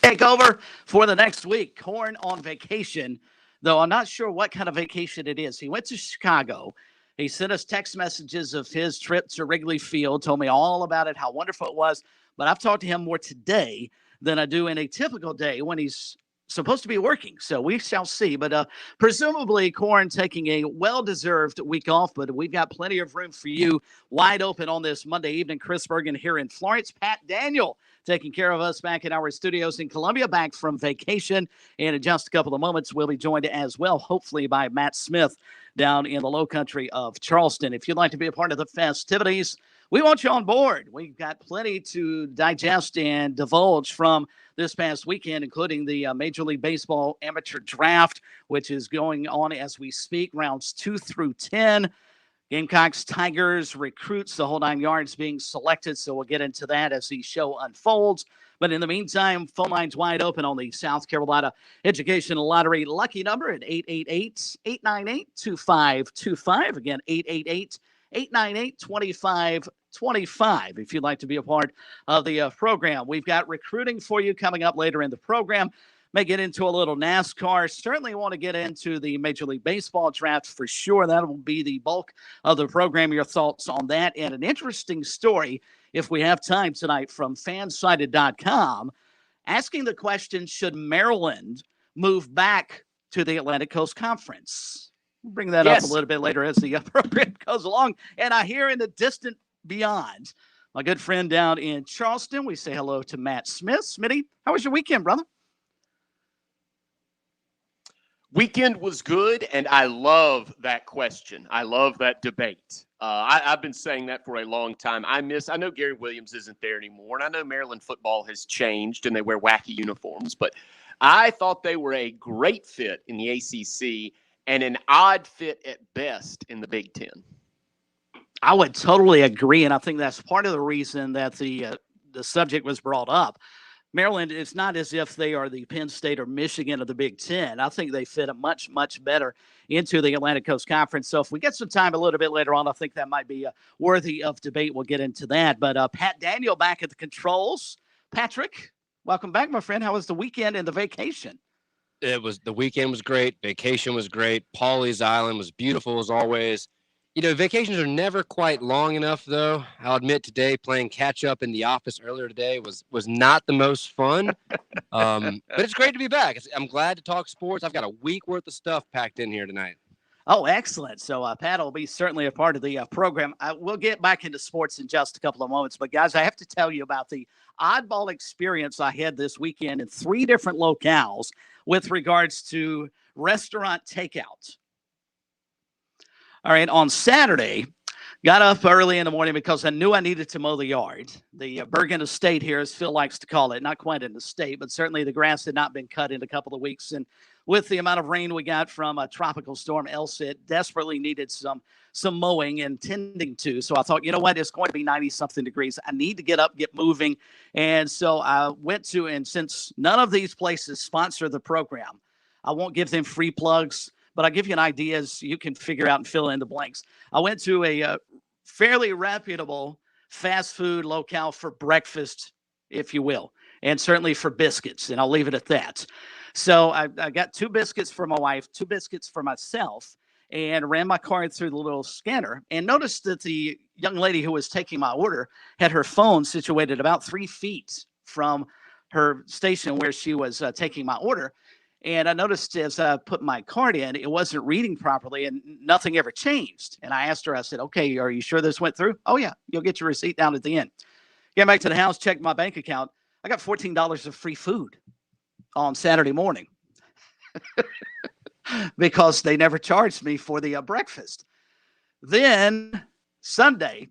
take over for the next week. Corn on vacation, though I'm not sure what kind of vacation it is. He went to Chicago. He sent us text messages of his trip to Wrigley Field, told me all about it, how wonderful it was. But I've talked to him more today than I do in a typical day when he's supposed to be working. So we shall see. But presumably, Corn taking a well-deserved week off, but we've got plenty of room for you wide open on this Monday evening. Chris Bergen here in Florence. Pat Daniel taking care of us back in our studios in Columbia, back from vacation. And in just a couple of moments, we'll be joined as well, hopefully, by Matt Smith down in the low country of Charleston. If you'd like to be a part of the festivities, we want you on board. We've got plenty to digest and divulge from this past weekend, including the Major League Baseball amateur draft, which is going on as we speak, rounds 2 through 10. Gamecocks, Tigers, recruits, the whole 9 yards being selected. So we'll get into that as the show unfolds. But in the meantime, phone lines wide open on the South Carolina Education Lottery lucky number at 888-898-2525. Again, 888-898-2525 if you'd like to be a part of the program. We've got recruiting for you coming up later in the program. May get into a little NASCAR. Certainly want to get into the Major League Baseball draft for sure. That will be the bulk of the program. Your thoughts on that and an interesting story, if we have time tonight, from fansided.com, asking the question, should Maryland move back to the Atlantic Coast Conference? We'll bring that up a little bit later as the program goes along. And I hear in the distant beyond, my good friend down in Charleston, we say hello to Matt Smith. Smitty, how was your weekend, brother? Weekend was good, and I love that question. I love that debate. I've been saying that for a long time. I know Gary Williams isn't there anymore, and I know Maryland football has changed, and they wear wacky uniforms, but I thought they were a great fit in the ACC and an odd fit at best in the Big Ten. I would totally agree, and I think that's part of the reason that the subject was brought up. Maryland, it's not as if they are the Penn State or Michigan of the Big Ten. I think they fit much, much better into the Atlantic Coast Conference. So if we get some time a little bit later on, I think that might be worthy of debate. We'll get into that. But Pat Daniel back at the controls. Patrick, welcome back, my friend. How was the weekend and the vacation? The weekend was great. Vacation was great. Pawleys Island was beautiful as always. You know, vacations are never quite long enough, though. I'll admit today playing catch-up in the office earlier today was not the most fun. But it's great to be back. I'm glad to talk sports. I've got a week worth of stuff packed in here tonight. Oh, excellent. So Pat will be certainly a part of the program. We'll get back into sports in just a couple of moments. But, guys, I have to tell you about the oddball experience I had this weekend in 3 different locales with regards to restaurant takeout. All right, on Saturday, got up early in the morning because I knew I needed to mow the yard. The Bergen Estate here, as Phil likes to call it, not quite an estate, but certainly the grass had not been cut in a couple of weeks. And with the amount of rain we got from a tropical storm, Elsa, it desperately needed some mowing and tending to. So I thought, you know what, it's going to be 90-something degrees. I need to get up, get moving. And so I went to, and since none of these places sponsor the program, I won't give them free plugs, but I'll give you an idea as you can figure out and fill in the blanks. I went to a fairly reputable fast food locale for breakfast, if you will, and certainly for biscuits, and I'll leave it at that. So I got 2 biscuits for my wife, 2 biscuits for myself, and ran my card through the little scanner and noticed that the young lady who was taking my order had her phone situated about 3 feet from her station where she was taking my order. And I noticed as I put my card in, it wasn't reading properly and nothing ever changed. And I asked her, I said, okay, are you sure this went through? Oh, yeah, you'll get your receipt down at the end. Came back to the house, checked my bank account. I got $14 of free food on Saturday morning because they never charged me for the breakfast. Then Sunday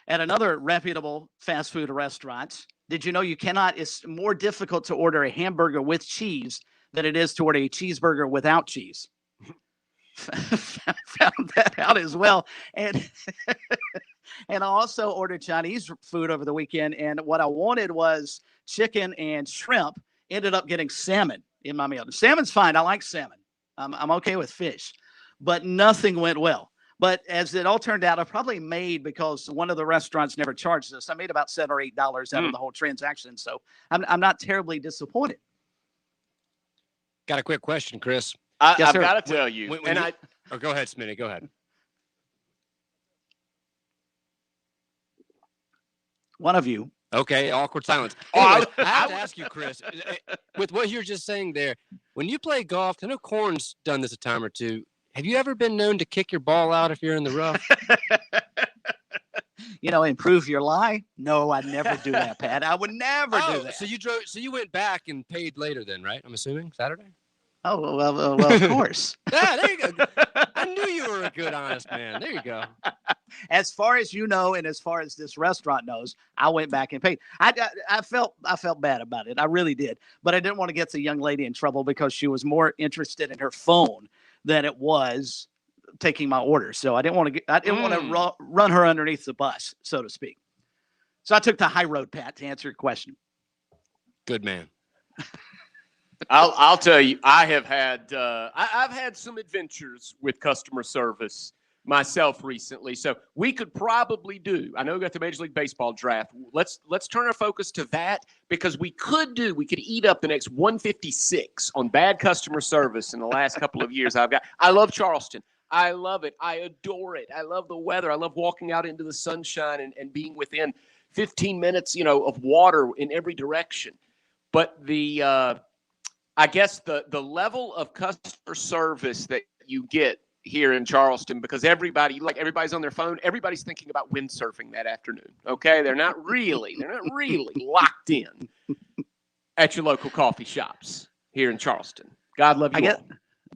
at another reputable fast food restaurant, did you know it's more difficult to order a hamburger with cheese than it is to order a cheeseburger without cheese? Found that out as well. And and I also ordered Chinese food over the weekend. And what I wanted was chicken and shrimp. Ended up getting salmon in my meal. Salmon's fine. I like salmon. I'm okay with fish. But nothing went well. But as it all turned out, I probably made, because one of the restaurants never charged us, I made about $7 or $8 out of the whole transaction. So I'm not terribly disappointed. Got a quick question, Chris. I've Yes, sir. got to tell you, When and you- Oh, go ahead, Smitty. Go ahead. One of you. Okay, awkward silence. Oh, Anyways, I- I have I- to ask you, Chris, with what you're just saying there, when you play golf, I know Corn's done this a time or two. Have you ever been known to kick your ball out if you're in the rough? Improve your lie? No, I'd never do that, Pat. I would never do that. So you went back and paid later then, right? I'm assuming Saturday? Oh, well, of course. Yeah, there you go. I knew you were a good, honest man. There you go. As far as you know, and as far as this restaurant knows, I went back and paid. I felt bad about it. I really did. But I didn't want to get the young lady in trouble because she was more interested in her phone than it was taking my order. So I didn't want to run her underneath the bus, so to speak. So I took the high road, Pat, to answer your question. Good man. I'll tell you, I've had some adventures with customer service myself recently. So we could probably do. I know we got the Major League Baseball draft. Let's turn our focus to that because we could eat up the next 156 on bad customer service in the last couple of years. I love Charleston. I love it. I adore it. I love the weather. I love walking out into the sunshine and being within 15 minutes, of water in every direction. But I guess the level of customer service that you get here in Charleston, because everybody's on their phone, everybody's thinking about windsurfing that afternoon. Okay, they're not really locked in at your local coffee shops here in Charleston. God love you all.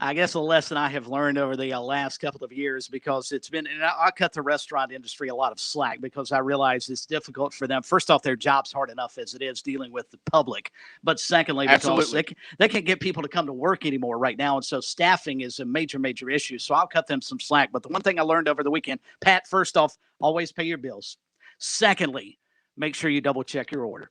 I guess a lesson I have learned over the last couple of years, because it's been, and I cut the restaurant industry a lot of slack because I realize it's difficult for them. First off, their job's hard enough as it is dealing with the public. But secondly, because they can't get people to come to work anymore right now. And so staffing is a major, major issue. So I'll cut them some slack. But the one thing I learned over the weekend, Pat, first off, always pay your bills. Secondly, make sure you double check your order.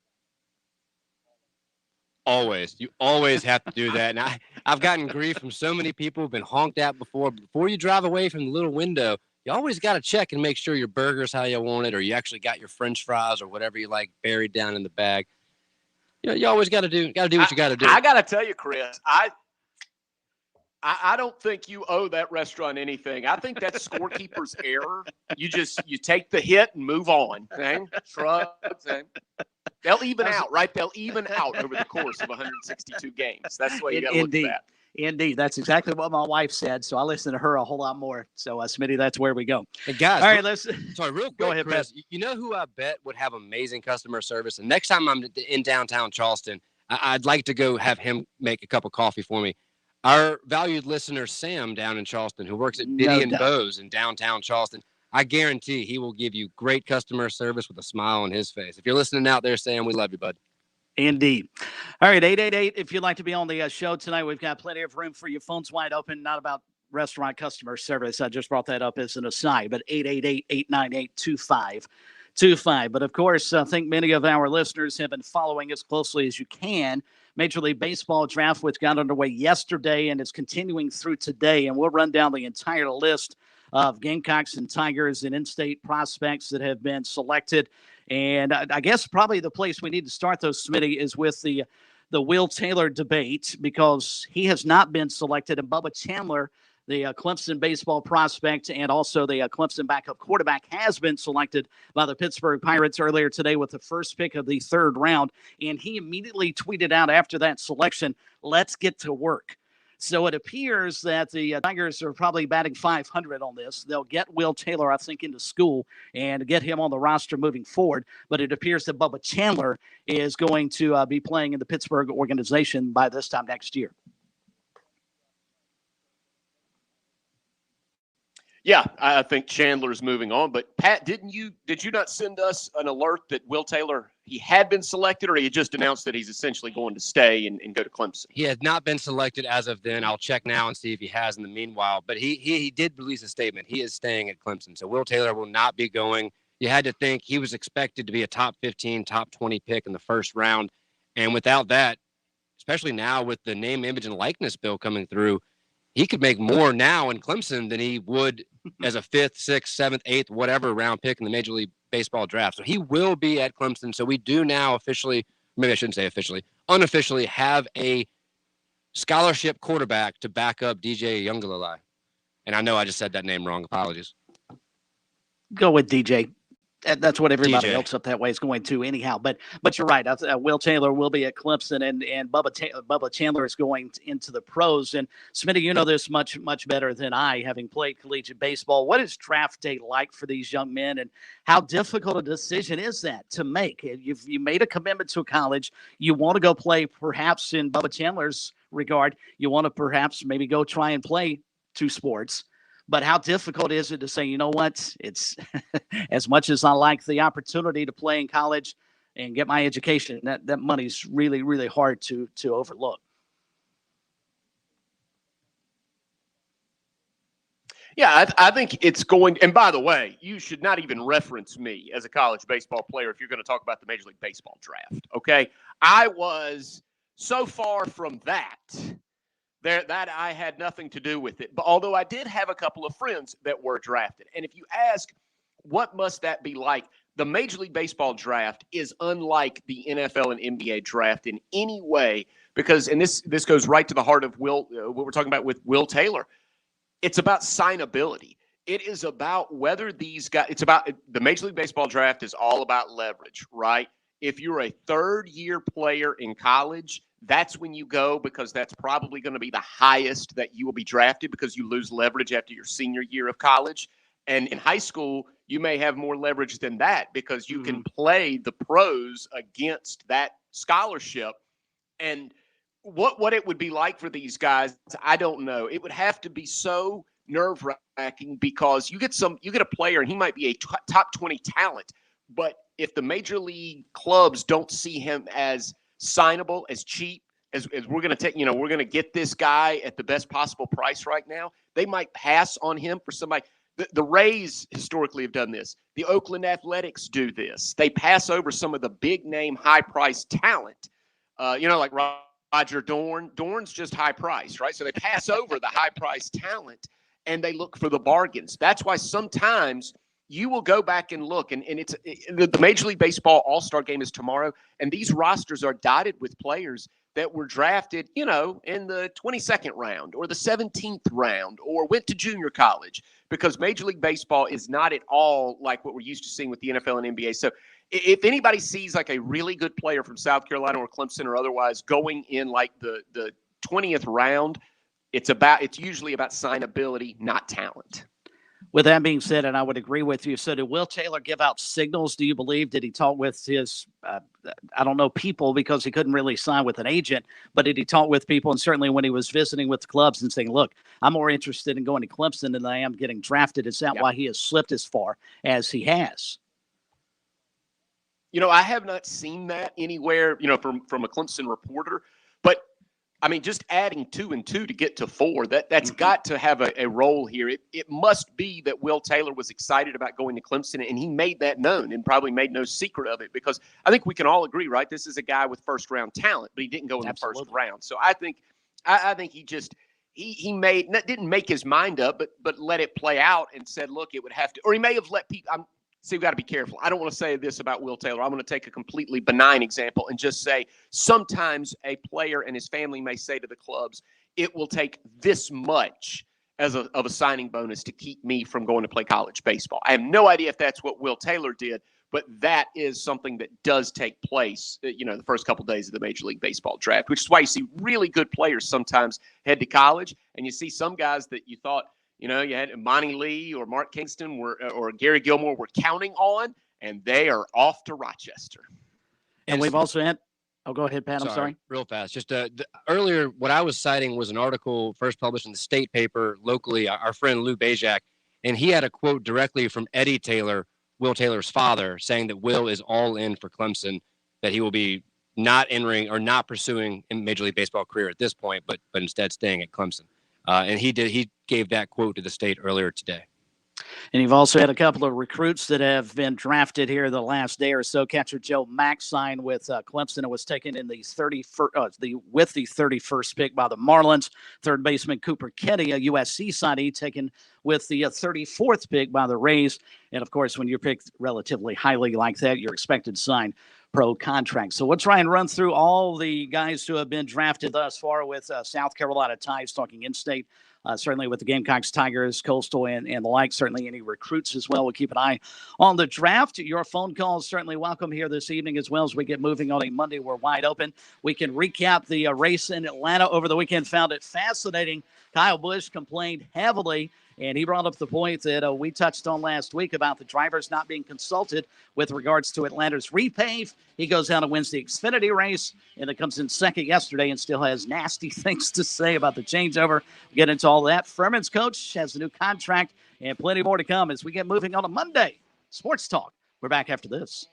Always. You always have to do that. And I've gotten grief from so many people who've been honked at before. Before you drive away from the little window, you always got to check and make sure your burger's how you want it, or you actually got your French fries or whatever you like buried down in the bag. You always got to do what you got to do. I got to tell you, Chris, I don't think you owe that restaurant anything. I think that's scorekeeper's error. You take the hit and move on. Shrug. They'll even out, right? They'll even out over the course of 162 games. That's the way you got to look at that. Indeed. That's exactly what my wife said. So I listen to her a whole lot more. So, Smitty, that's where we go. Hey, guys. All right, sorry, real quick, go ahead, Chris. You know who I bet would have amazing customer service? And next time I'm in downtown Charleston, I'd like to go have him make a cup of coffee for me. Our valued listener, Sam, down in Charleston, who works at Biddy and Bose in downtown Charleston, I guarantee he will give you great customer service with a smile on his face. If you're listening out there, Sam, we love you, bud. Indeed. All right, 888, if you'd like to be on the show tonight, we've got plenty of room for you. Phones wide open, not about restaurant customer service. I just brought that up as an aside, but 888-898-2525. But, of course, I think many of our listeners have been following as closely as you can. Major League Baseball draft, which got underway yesterday and is continuing through today, and we'll run down the entire list of Gamecocks and Tigers and in-state prospects that have been selected. And I guess probably the place we need to start, though, Smitty, is with the Will Taylor debate, because he has not been selected. And Bubba Chandler, the Clemson baseball prospect and also the Clemson backup quarterback, has been selected by the Pittsburgh Pirates earlier today with the first pick of the third round. And he immediately tweeted out after that selection, "Let's get to work." So it appears that the Tigers are probably batting 500 on this. They'll get Will Taylor, I think, into school and get him on the roster moving forward. But it appears that Bubba Chandler is going to be playing in the Pittsburgh organization by this time next year. Yeah, I think Chandler's moving on. But Pat, did you not send us an alert that Will Taylor, he had been selected, or he had just announced that he's essentially going to stay and go to Clemson? He had not been selected as of then. I'll check now and see if he has in the meanwhile. But he did release a statement. He is staying at Clemson. So Will Taylor will not be going. You had to think he was expected to be a top 15, top 20 pick in the first round. And without that, especially now with the name, image, and likeness bill coming through, he could make more now in Clemson than he would as a 5th, 6th, 7th, 8th, whatever round pick in the Major League Baseball draft. So he will be at Clemson. So we do now officially, maybe I shouldn't say officially, unofficially have a scholarship quarterback to back up DJ Younglilai. And I know I just said that name wrong. Apologies. Go with DJ. That's what everybody DJ. else up that way is going to anyhow. But you're right. Will Taylor will be at Clemson, and Bubba Chandler is going into the pros. And Smitty, you know this much better than I, having played collegiate baseball. What is draft day like for these young men, and how difficult a decision is that to make? You made a commitment to a college. You want to go play, perhaps in Bubba Chandler's regard, you want to perhaps maybe go try and play two sports. But how difficult is it to say, you know what, it's as much as I like the opportunity to play in college and get my education, that money's really, really hard to overlook. Yeah, I think it's going – and by the way, you should not even reference me as a college baseball player if you're going to talk about the Major League Baseball draft, okay? I was so far from that I had nothing to do with it. But although I did have a couple of friends that were drafted. And if you ask, what must that be like? The Major League Baseball draft is unlike the NFL and NBA draft in any way because, and this goes right to the heart of what we're talking about with Will Taylor. It's about signability. It is about whether these guys, it's about the Major League Baseball draft is all about leverage, right? If you're a third-year player in college, that's when you go because that's probably going to be the highest that you will be drafted because you lose leverage after your senior year of college. And in high school, you may have more leverage than that because you can play the pros against that scholarship. And what it would be like for these guys, I don't know. It would have to be so nerve-wracking because you get a player and he might be a top 20 talent, but if the major league clubs don't see him as signable, as cheap, as we're going to take, we're going to get this guy at the best possible price right now, they might pass on him for somebody. The Rays historically have done this. The Oakland Athletics do this. They pass over some of the big name, high price talent, like Roger Dorn. Dorn's just high price, right? So they pass over the high price talent and they look for the bargains. That's why sometimes you will go back and look, and it's the Major League Baseball All-Star Game is tomorrow, and these rosters are dotted with players that were drafted, in the 22nd round or the 17th round or went to junior college because Major League Baseball is not at all like what we're used to seeing with the NFL and NBA. So if anybody sees like a really good player from South Carolina or Clemson or otherwise going in like the 20th round, it's usually about signability, not talent. With that being said, and I would agree with you, so did Will Taylor give out signals, do you believe? Did he talk with his, people because he couldn't really sign with an agent, but did he talk with people? And certainly when he was visiting with the clubs and saying, look, I'm more interested in going to Clemson than I am getting drafted. Is that why he has slipped as far as he has? I have not seen that anywhere, from a Clemson reporter, but just adding 2 and 2 to get to 4, that's got to have a role here. It must be that Will Taylor was excited about going to Clemson, and he made that known and probably made no secret of it because I think we can all agree, right? This is a guy with first-round talent, but he didn't go in the first round. So I think he just he didn't make his mind up, but let it play out and said, look, it would have to – or he may have let people – See, we've got to be careful. I don't want to say this about Will Taylor. I'm going to take a completely benign example and just say sometimes a player and his family may say to the clubs, it will take this much of a signing bonus to keep me from going to play college baseball. I have no idea if that's what Will Taylor did, but that is something that does take place, the first couple of days of the Major League Baseball draft, which is why you see really good players sometimes head to college, and you see some guys that you thought, you had Monty Lee or Mark Kingston or Gary Gilmore were counting on, and they are off to Rochester. And we've also had – go ahead, Pat. I'm sorry. Real fast. Just earlier, what I was citing was an article first published in the state paper locally, our friend Lou Bajak, and he had a quote directly from Eddie Taylor, Will Taylor's father, saying that Will is all in for Clemson, that he will be not entering or not pursuing a Major League Baseball career at this point, but instead staying at Clemson. And he gave that quote to the state earlier today. And you've also had a couple of recruits that have been drafted here the last day or so. Catcher Joe Mack signed with Clemson and was taken in the 31st pick by the Marlins. Third baseman Cooper Kenny, a USC signee, taken with the 34th pick by the Rays. And, of course, when you're picked relatively highly like that, you're expected to sign pro contract. So we'll try and run through all the guys who have been drafted thus far with South Carolina ties, talking in-state, certainly with the Gamecocks, Tigers, Coastal, and the like, certainly any recruits as well. We'll keep an eye on the draft. Your phone calls certainly welcome here this evening as well as we get moving on a Monday. We're wide open. We can recap the race in Atlanta over the weekend. Found it fascinating. Kyle Busch complained heavily, and he brought up the point that we touched on last week about the drivers not being consulted with regards to Atlanta's repave. He goes out and wins the Xfinity race, and it comes in second yesterday and still has nasty things to say about the changeover. Get into all that. Furman's coach has a new contract, and plenty more to come as we get moving on a Monday. Sports Talk. We're back after this.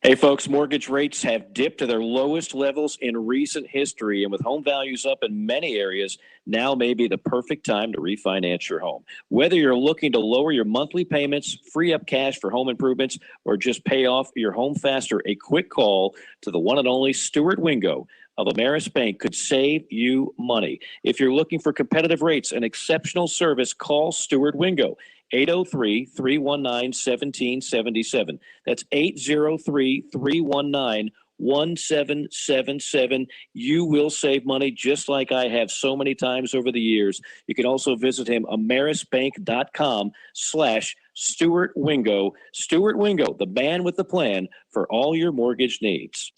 Hey, folks, mortgage rates have dipped to their lowest levels in recent history, and with home values up in many areas, now may be the perfect time to refinance your home. Whether you're looking to lower your monthly payments, free up cash for home improvements, or just pay off your home faster, a quick call to the one and only Stuart Wingo of Ameris Bank could save you money. If you're looking for competitive rates and exceptional service, call Stuart Wingo. 803-319-1777. That's 803-319-1777. You will save money just like I have so many times over the years. You can also visit him, amerisbank.com/Stuart Wingo. Stuart Wingo, the man with the plan for all your mortgage needs.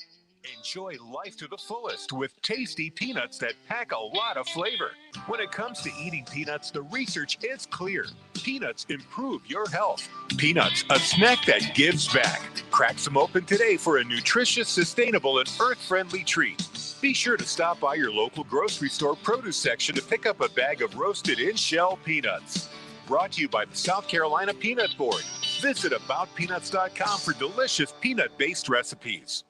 Enjoy life to the fullest with tasty peanuts that pack a lot of flavor. When it comes to eating peanuts, the research is clear. Peanuts improve your health. Peanuts, a snack that gives back. Crack some open today for a nutritious, sustainable, and earth-friendly treat. Be sure to stop by your local grocery store produce section to pick up a bag of roasted in-shell peanuts. Brought to you by the South Carolina Peanut Board. Visit aboutpeanuts.com for delicious peanut-based recipes.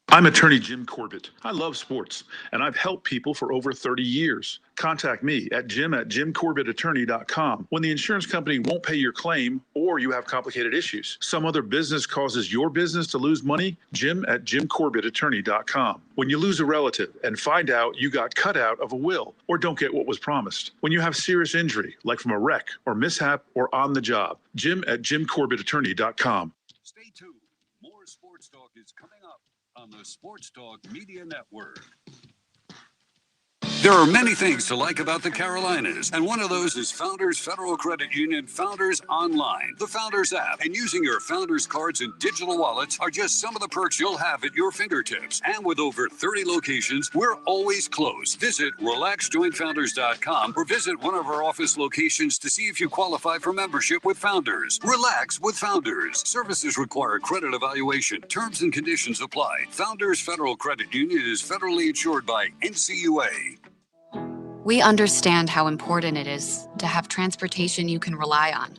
I'm attorney Jim Corbett. I love sports, and I've helped people for over 30 years. Contact me at jim@jimcorbettattorney.com when the insurance company won't pay your claim or you have complicated issues. Some other business causes your business to lose money, jim@jimcorbettattorney.com. When you lose a relative and find out you got cut out of a will or don't get what was promised. When you have serious injury, like from a wreck or mishap or on the job, jim@jimcorbettattorney.com. Stay tuned. More Sports Talk is coming up on the Sports Talk Media Network. There are many things to like about the Carolinas, and one of those is Founders Federal Credit Union Founders Online. The Founders app and using your Founders cards and digital wallets are just some of the perks you'll have at your fingertips. And with over 30 locations, we're always close. Visit RelaxJoinFounders.com or visit one of our office locations to see if you qualify for membership with Founders. Relax with Founders. Services require credit evaluation. Terms and conditions apply. Founders Federal Credit Union is federally insured by NCUA. We understand how important it is to have transportation you can rely on.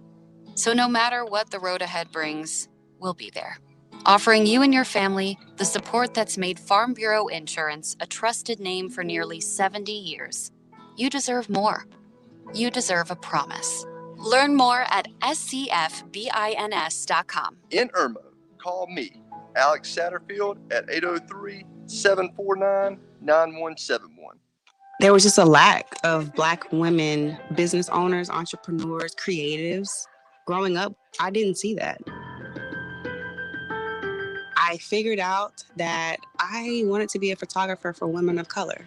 So no matter what the road ahead brings, we'll be there, offering you and your family the support that's made Farm Bureau Insurance a trusted name for nearly 70 years. You deserve more. You deserve a promise. Learn more at scfbins.com. In Irmo, call me, Alex Satterfield, at 803-749-9171. There was just a lack of Black women, business owners, entrepreneurs, creatives. Growing up, I didn't see that. I figured out that I wanted to be a photographer for women of color.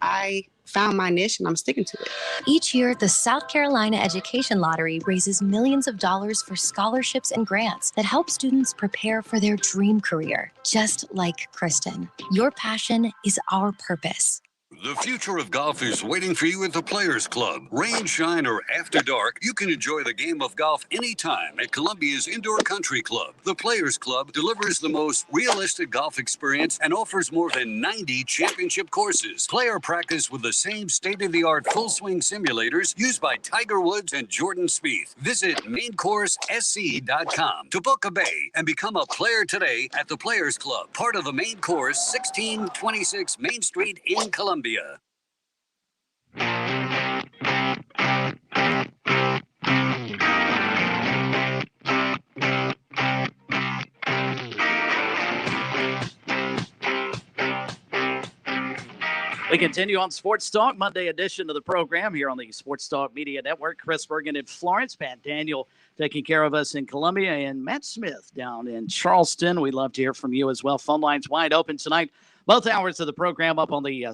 I found my niche and I'm sticking to it. Each year, the South Carolina Education Lottery raises millions of dollars for scholarships and grants that help students prepare for their dream career. Just like Kristen, your passion is our purpose. The future of golf is waiting for you at the Players Club. Rain, shine, or after dark, you can enjoy the game of golf anytime at Columbia's Indoor Country Club. The Players Club delivers the most realistic golf experience and offers more than 90 championship courses. Play or practice with the same state-of-the-art full-swing simulators used by Tiger Woods and Jordan Spieth. Visit maincoursesc.com to book a bay and become a player today at the Players Club, part of the Main Course, 1626 Main Street in Columbia. We continue on Sports Talk, Monday edition of the program here on the Sports Talk Media Network. Chris Bergen in Florence, Pat Daniel taking care of us in Columbia, and Matt Smith down in Charleston. We'd love to hear from you as well. Phone lines wide open tonight. Both hours of the program up on the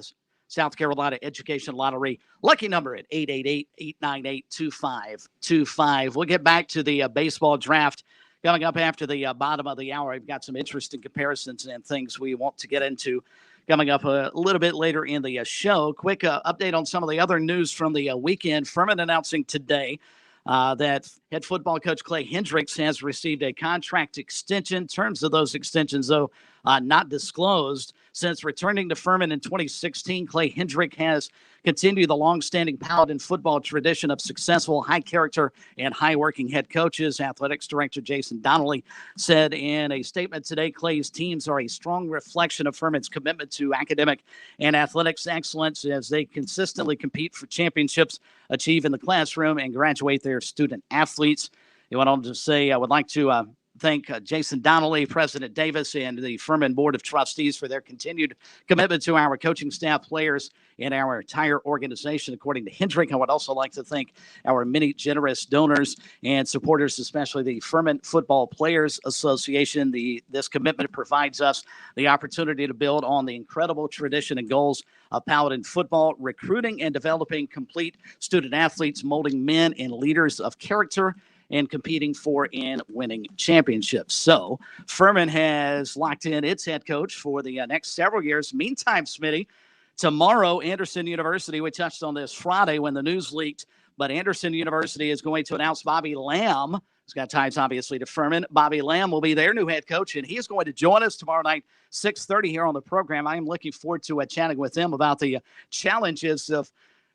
South Carolina Education Lottery. Lucky number at 888-898-2525. We'll get back to the baseball draft coming up after the bottom of the hour. We've got some interesting comparisons and things we want to get into coming up a little bit later in the show. Quick update on some of the other news from the weekend. Furman announcing today that head football coach Clay Hendricks has received a contract extension. Terms of those extensions, though, not disclosed. Since returning to Furman in 2016, Clay Hendricks has continued the longstanding Paladin football tradition of successful, high-character, and high-working head coaches. Athletics Director Jason Donnelly said in a statement today, Clay's teams are a strong reflection of Furman's commitment to academic and athletics excellence as they consistently compete for championships, achieve in the classroom, and graduate their student athletes. He went on to say, I would like to thank Jason Donnelly, President Davis, and the Furman Board of Trustees for their continued commitment to our coaching staff, players, and our entire organization. According to Hendrick, I would also like to thank our many generous donors and supporters, especially the Furman Football Players Association. This commitment provides us the opportunity to build on the incredible tradition and goals of Paladin football, recruiting and developing complete student athletes, molding men and leaders of character, and competing for and winning championships. So Furman has locked in its head coach for the next several years. Meantime, Smitty, tomorrow, Anderson University, we touched on this Friday when the news leaked, but Anderson University is going to announce Bobby Lamb. He's got ties, obviously, to Furman. Bobby Lamb will be their new head coach, and he is going to join us tomorrow night, 6:30 here on the program. I am looking forward to chatting with him about the challenges of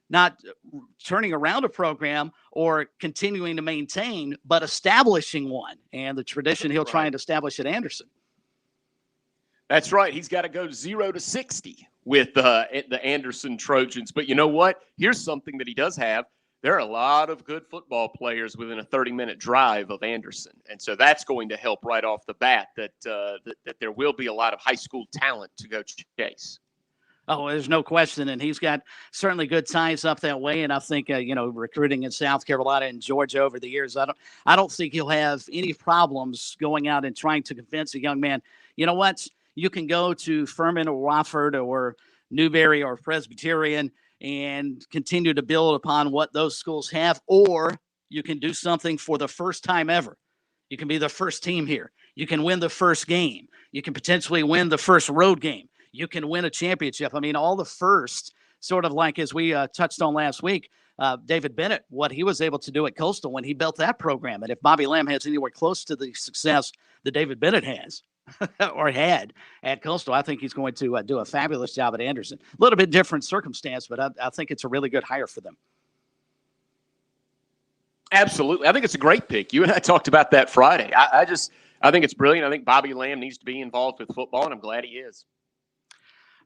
not turning around a program or continuing to maintain, but establishing one, and the tradition he'll try and establish at Anderson. That's right. He's got to go 0 to 60 with the Anderson Trojans. But you know what? Here's something that he does have. There are a lot of good football players within a 30-minute drive of Anderson. And so that's going to help right off the bat that there will be a lot of high school talent to go chase. Oh, there's no question. And he's got certainly good ties up that way. And I think, recruiting in South Carolina and Georgia over the years, I don't think he'll have any problems going out and trying to convince a young man, you know what, you can go to Furman or Wofford or Newberry or Presbyterian and continue to build upon what those schools have, or you can do something for the first time ever. You can be the first team here. You can win the first game. You can potentially win the first road game. You can win a championship. I mean, all the first, sort of like as we touched on last week, David Bennett, what he was able to do at Coastal when he built that program. And if Bobby Lamb has anywhere close to the success that David Bennett has or had at Coastal, I think he's going to do a fabulous job at Anderson. A little bit different circumstance, but I think it's a really good hire for them. Absolutely. I think it's a great pick. You and I talked about that Friday. I think it's brilliant. I think Bobby Lamb needs to be involved with football, and I'm glad he is.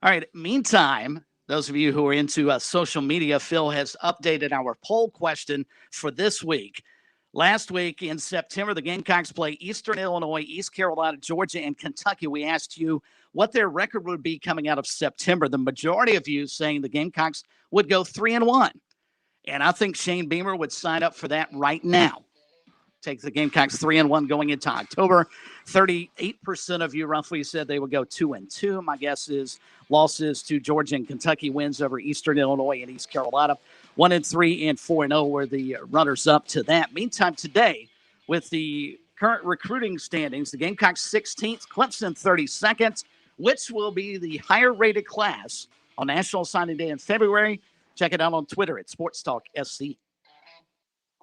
All right. Meantime, those of you who are into social media, Phil has updated our poll question for this week. Last week in September, the Gamecocks play Eastern Illinois, East Carolina, Georgia, and Kentucky. We asked you what their record would be coming out of September. The majority of you saying the Gamecocks would go 3-1. And I think Shane Beamer would sign up for that right now. Take the Gamecocks 3-1 going into October. 38% of you roughly said they would go 2-2. My guess is losses to Georgia and Kentucky, wins over Eastern Illinois and East Carolina. 1-3 and 4-0 were the runners up to that. Meantime, today, with the current recruiting standings, the Gamecocks 16th, Clemson 32nd, which will be the higher rated class on National Signing Day in February. Check it out on Twitter at SportsTalk SC.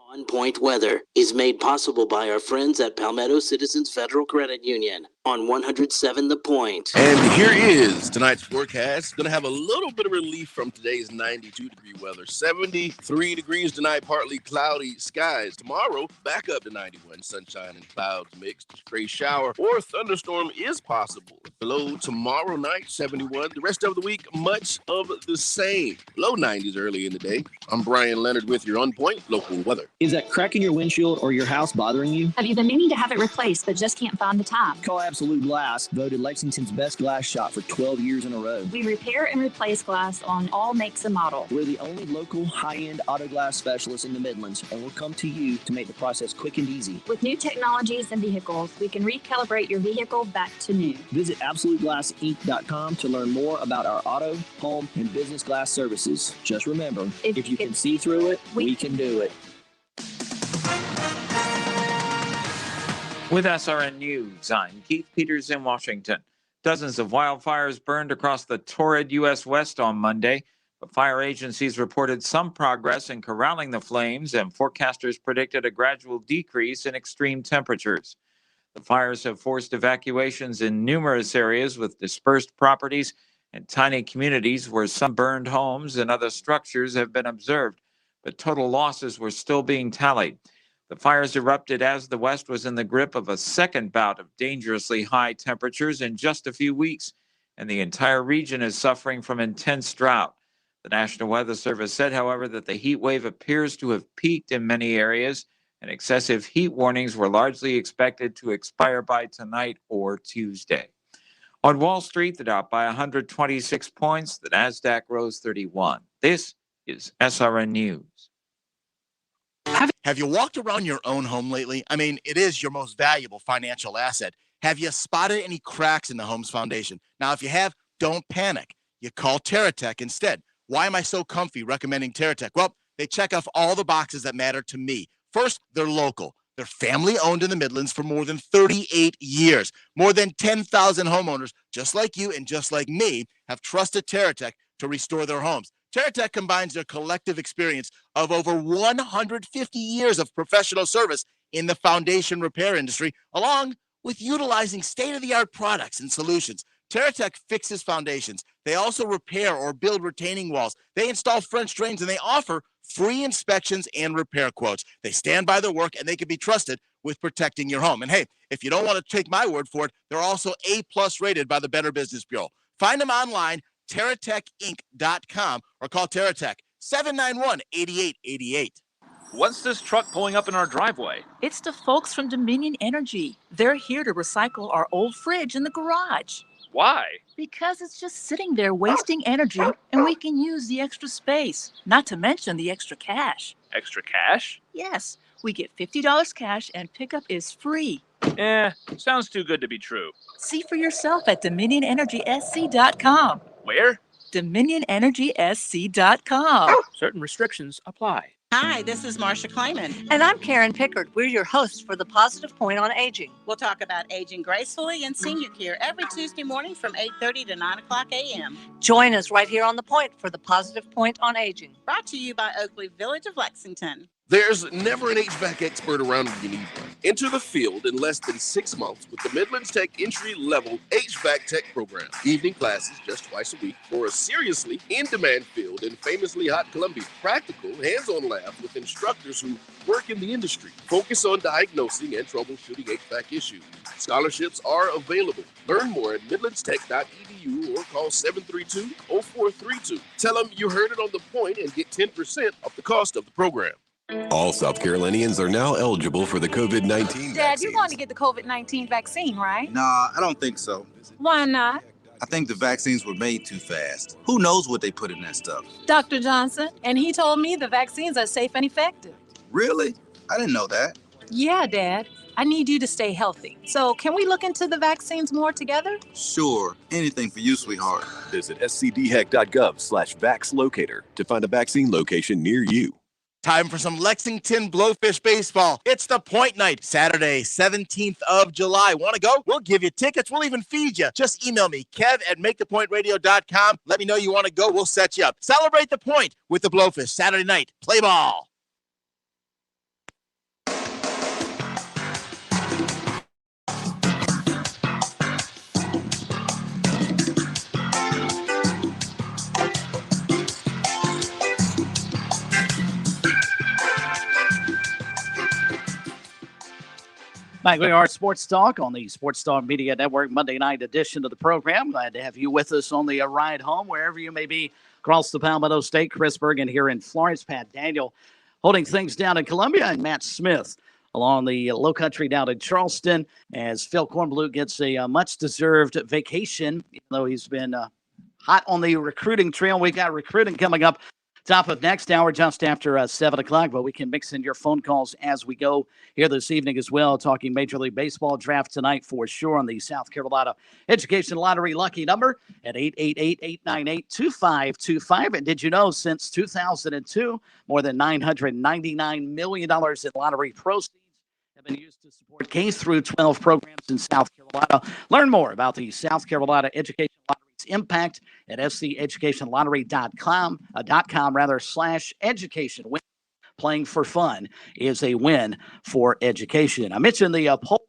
On Point Weather is made possible by our friends at Palmetto Citizens Federal Credit Union on 107 The Point. And here is tonight's forecast. Going to have a little bit of relief from today's 92-degree weather. 73 degrees tonight, partly cloudy skies. Tomorrow, back up to 91. Sunshine and clouds mixed. Stray shower or thunderstorm is possible. Below tomorrow night, 71. The rest of the week, much of the same. Low 90s early in the day. I'm Brian Leonard with your On Point local weather. Is that crack in your windshield or your house bothering you? Have you been meaning to have it replaced but just can't find the time? Call Absolute Glass, voted Lexington's best glass shop for 12 years in a row. We repair and replace glass on all makes and models. We're the only local high-end auto glass specialist in the Midlands, and we'll come to you to make the process quick and easy. With new technologies and vehicles, we can recalibrate your vehicle back to new. Visit AbsoluteGlassInc.com to learn more about our auto, home, and business glass services. Just remember, if you can see through it, we can do it. With SRN News, I'm Keith Peters in Washington. Dozens of wildfires burned across the torrid U.S. West on Monday, but fire agencies reported some progress in corralling the flames, and forecasters predicted a gradual decrease in extreme temperatures. The fires have forced evacuations in numerous areas with dispersed properties and tiny communities where some burned homes and other structures have been observed, but total losses were still being tallied. The fires erupted as the West was in the grip of a second bout of dangerously high temperatures in just a few weeks, and the entire region is suffering from intense drought. The National Weather Service said, however, that the heat wave appears to have peaked in many areas, and excessive heat warnings were largely expected to expire by tonight or Tuesday. On Wall Street, the Dow by 126 points, the Nasdaq rose 31. This is SRN News. Have you walked around your own home lately? I mean, it is your most valuable financial asset. Have you spotted any cracks in the home's foundation? Now, if you have, don't panic. You call TerraTech instead. Why am I so comfy recommending TerraTech? Well, they check off all the boxes that matter to me. First, they're local. They're family-owned in the Midlands for more than 38 years. More than 10,000 homeowners, just like you and just like me, have trusted TerraTech to restore their homes. TerraTech combines their collective experience of over 150 years of professional service in the foundation repair industry, along with utilizing state-of-the-art products and solutions. TerraTech fixes foundations. They also repair or build retaining walls. They install French drains, and they offer free inspections and repair quotes. They stand by their work, and they can be trusted with protecting your home. And hey, if you don't want to take my word for it, they're also A+ rated by the Better Business Bureau. Find them online, TerraTechInc.com, or call TerraTech 791-8888. What's this truck pulling up in our driveway? It's the folks from Dominion Energy. They're here to recycle our old fridge in the garage. Why? Because it's just sitting there wasting energy, and we can use the extra space, not to mention the extra cash. Extra cash? Yes, we get $50 cash and pickup is free. Sounds too good to be true. See for yourself at DominionEnergySC.com. Where? DominionEnergySC.com. Certain restrictions apply. Hi, this is Marsha Kleiman. And I'm Karen Pickard. We're your hosts for The Positive Point on Aging. We'll talk about aging gracefully and senior care every Tuesday morning from 8:30 to 9 o'clock a.m. Join us right here on The Point for The Positive Point on Aging. Brought to you by Oakley Village of Lexington. There's never an HVAC expert around when you need one. Enter the field in less than 6 months with the Midlands Tech entry-level HVAC Tech program. Evening classes just twice a week for a seriously in-demand field in famously hot Columbia. Practical, hands-on labs with instructors who work in the industry. Focus on diagnosing and troubleshooting HVAC issues. Scholarships are available. Learn more at midlandstech.edu or call 732-0432. Tell them you heard it on The Point and get 10% off the cost of the program. All South Carolinians are now eligible for the COVID-19 Dad, you're going to get the COVID-19 vaccine, right? Nah, I don't think so. Why not? I think the vaccines were made too fast. Who knows what they put in that stuff? Dr. Johnson, and he told me the vaccines are safe and effective. Really? I didn't know that. Yeah, Dad. I need you to stay healthy. So can we look into the vaccines more together? Sure. Anything for you, sweetheart. Visit scdheck.gov/vaxlocator to find a vaccine location near you. Time for some Lexington Blowfish baseball. It's the Point Night, Saturday, 17th of July. Want to go? We'll give you tickets. We'll even feed you. Just email me, kev@makethepointradio.com. Let me know you want to go. We'll set you up. Celebrate the Point with the Blowfish Saturday night. Play ball. Back we are, Sports Talk on the Sports Talk Media Network Monday night edition of the program. Glad to have you with us on the ride home, wherever you may be across the Palmetto State. Chris Bergen here in Florence, Pat Daniel holding things down in Columbia, and Matt Smith along the low country down in Charleston as Phil Kornblut gets a much-deserved vacation, even though he's been hot on the recruiting trail. We got recruiting coming up top of next hour just after 7 o'clock, but we can mix in your phone calls as we go here this evening as well, talking Major League Baseball draft tonight for sure on the South Carolina Education Lottery lucky number at 888-898-2525. And did you know since 2002, more than $999 million in lottery proceeds have been used to support K through 12 programs in South Carolina. Learn more about the South Carolina Education Lottery's impact at scheducationlottery.com/education. Playing for fun is a win for education. I mentioned the poll question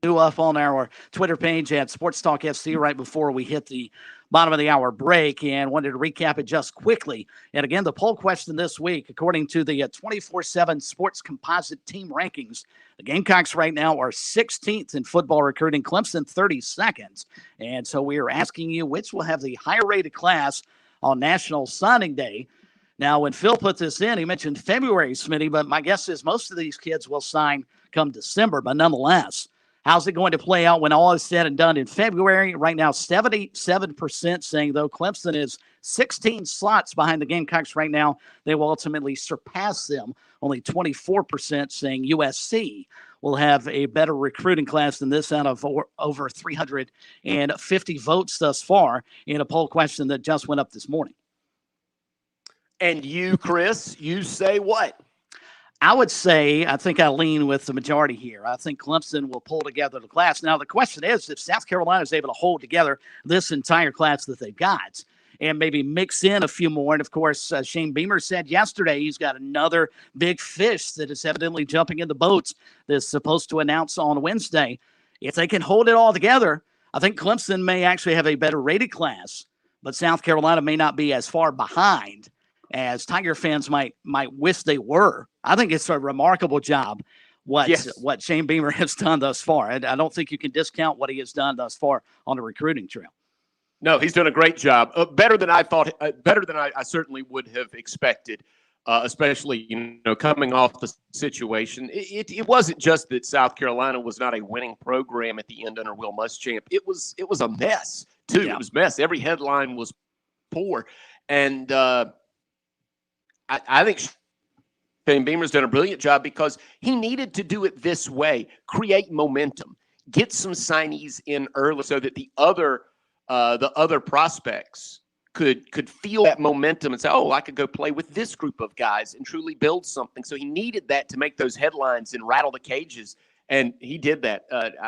due up on our Twitter page at SportsTalk FC right before we hit the bottom of the hour break, and wanted to recap it just quickly. And again, the poll question this week, according to the 24/7 Sports Composite Team Rankings, the Gamecocks right now are 16th in football recruiting, Clemson 32nd. And so we are asking you which will have the higher rated class on National Signing Day. Now, when Phil put this in, he mentioned February, Smitty, but my guess is most of these kids will sign come December. But nonetheless, how's it going to play out when all is said and done in February? Right now, 77% saying, though, Clemson is 16 slots behind the Gamecocks right now. They will ultimately surpass them. Only 24% saying USC will have a better recruiting class than this out of over 350 votes thus far in a poll question that just went up this morning. And you, Chris, you say what? I would say, I think I lean with the majority here. I think Clemson will pull together the class. Now, the question is if South Carolina is able to hold together this entire class that they've got and maybe mix in a few more. And, of course, Shane Beamer said yesterday he's got another big fish that is evidently jumping in the boats that's supposed to announce on Wednesday. If they can hold it all together, I think Clemson may actually have a better rated class, but South Carolina may not be as far behind as Tiger fans might wish they were. I think it's a remarkable job what Shane Beamer has done thus far. I don't think you can discount what he has done thus far on the recruiting trail. No, he's done a great job. Better than I thought. Better than I certainly would have expected. Especially coming off the situation. It wasn't just that South Carolina was not a winning program at the end under Will Muschamp. It was a mess too. Yeah. It was a mess. Every headline was poor, and I think Shane Beamer's done a brilliant job because he needed to do it this way, create momentum, get some signees in early so that the other prospects could feel that momentum and say, oh, I could go play with this group of guys and truly build something. So he needed that to make those headlines and rattle the cages, and he did that.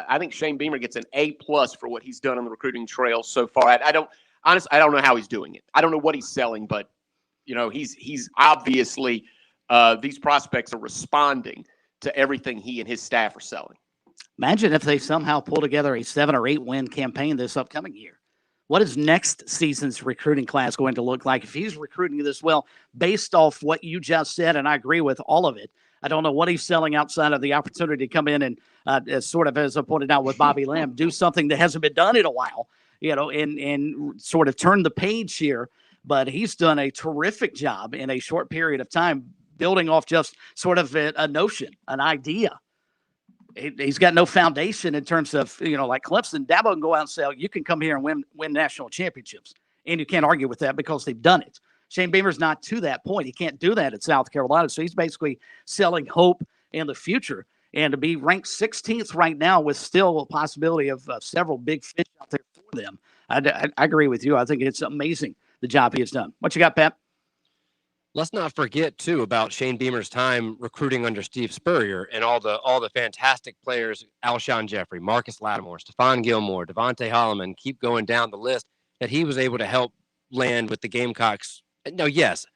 I think Shane Beamer gets an A+ for what he's done on the recruiting trail so far. I don't know how he's doing it. I don't know what he's selling, but he's obviously these prospects are responding to everything he and his staff are selling. Imagine if they somehow pull together a 7 or 8 win campaign this upcoming year. What is next season's recruiting class going to look like if he's recruiting this well based off what you just said? And I agree with all of it. I don't know what he's selling outside of the opportunity to come in and sort of, as I pointed out with Bobby Lamb, do something that hasn't been done in a while, and sort of turn the page here. But he's done a terrific job in a short period of time building off just sort of a notion, an idea. He's got no foundation in terms of, like Clemson. Dabo can go out and say, you can come here and win national championships. And you can't argue with that because they've done it. Shane Beamer's not to that point. He can't do that at South Carolina. So he's basically selling hope in the future. And to be ranked 16th right now with still a possibility of several big fish out there for them, I agree with you. I think it's amazing the job he has done. What you got, Pat? Let's not forget, too, about Shane Beamer's time recruiting under Steve Spurrier and all the fantastic players, Alshon Jeffrey, Marcus Lattimore, Stephon Gilmore, Devontae Holloman, keep going down the list that he was able to help land with the Gamecocks. Now, yes,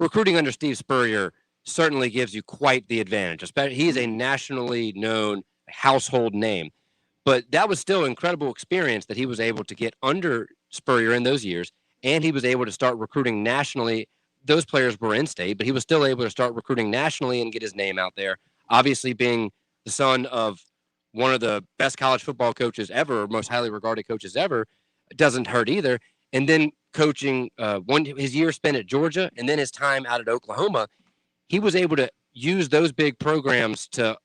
recruiting under Steve Spurrier certainly gives you quite the advantage. Especially, he's a nationally known household name. But that was still incredible experience that he was able to get under Spurrier in those years, and he was able to start recruiting nationally. Those players were in state, but he was still able to start recruiting nationally and get his name out there. Obviously, being the son of one of the best college football coaches ever, most highly regarded coaches ever, doesn't hurt either. And then coaching his year spent at Georgia and then his time out at Oklahoma, he was able to use those big programs to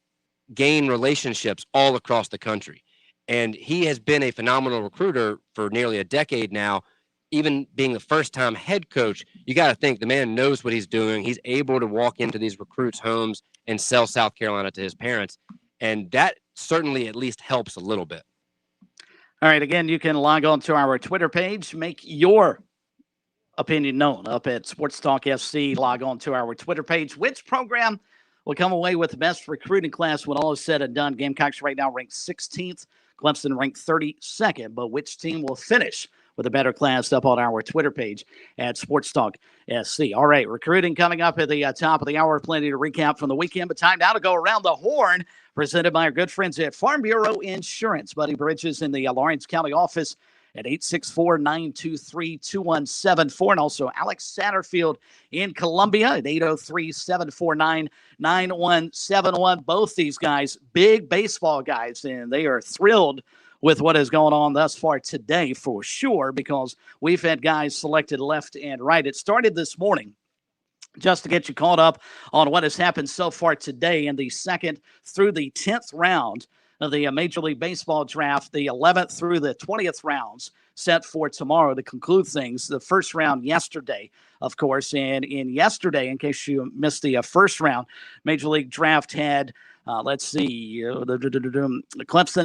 gain relationships all across the country. And he has been a phenomenal recruiter for nearly a decade now. Even being the first-time head coach, you got to think the man knows what he's doing. He's able to walk into these recruits' homes and sell South Carolina to his parents. And that certainly at least helps a little bit. All right, again, you can log on to our Twitter page, make your opinion known up at SportsTalk SC. Log on to our Twitter page. Which program will come away with the best recruiting class when all is said and done? Gamecocks right now ranked 16th, Clemson ranked 32nd, but which team will finish with a better class up on our Twitter page at SportsTalk SC. All right, recruiting coming up at the top of the hour. Plenty to recap from the weekend, but time now to go around the horn, presented by our good friends at Farm Bureau Insurance. Buddy Bridges in the Lawrence County office at 864-923-2174. And also Alex Satterfield in Columbia at 803-749-9171. Both these guys, big baseball guys, and they are thrilled with what is going on thus far today for sure, because we've had guys selected left and right. It started this morning. Just to get you caught up on what has happened so far today in the 2nd through the 10th round of the Major League Baseball draft, the 11th through the 20th rounds set for tomorrow to conclude things. The first round yesterday, of course, and in yesterday, in case you missed the first round, Major League Draft had Clemson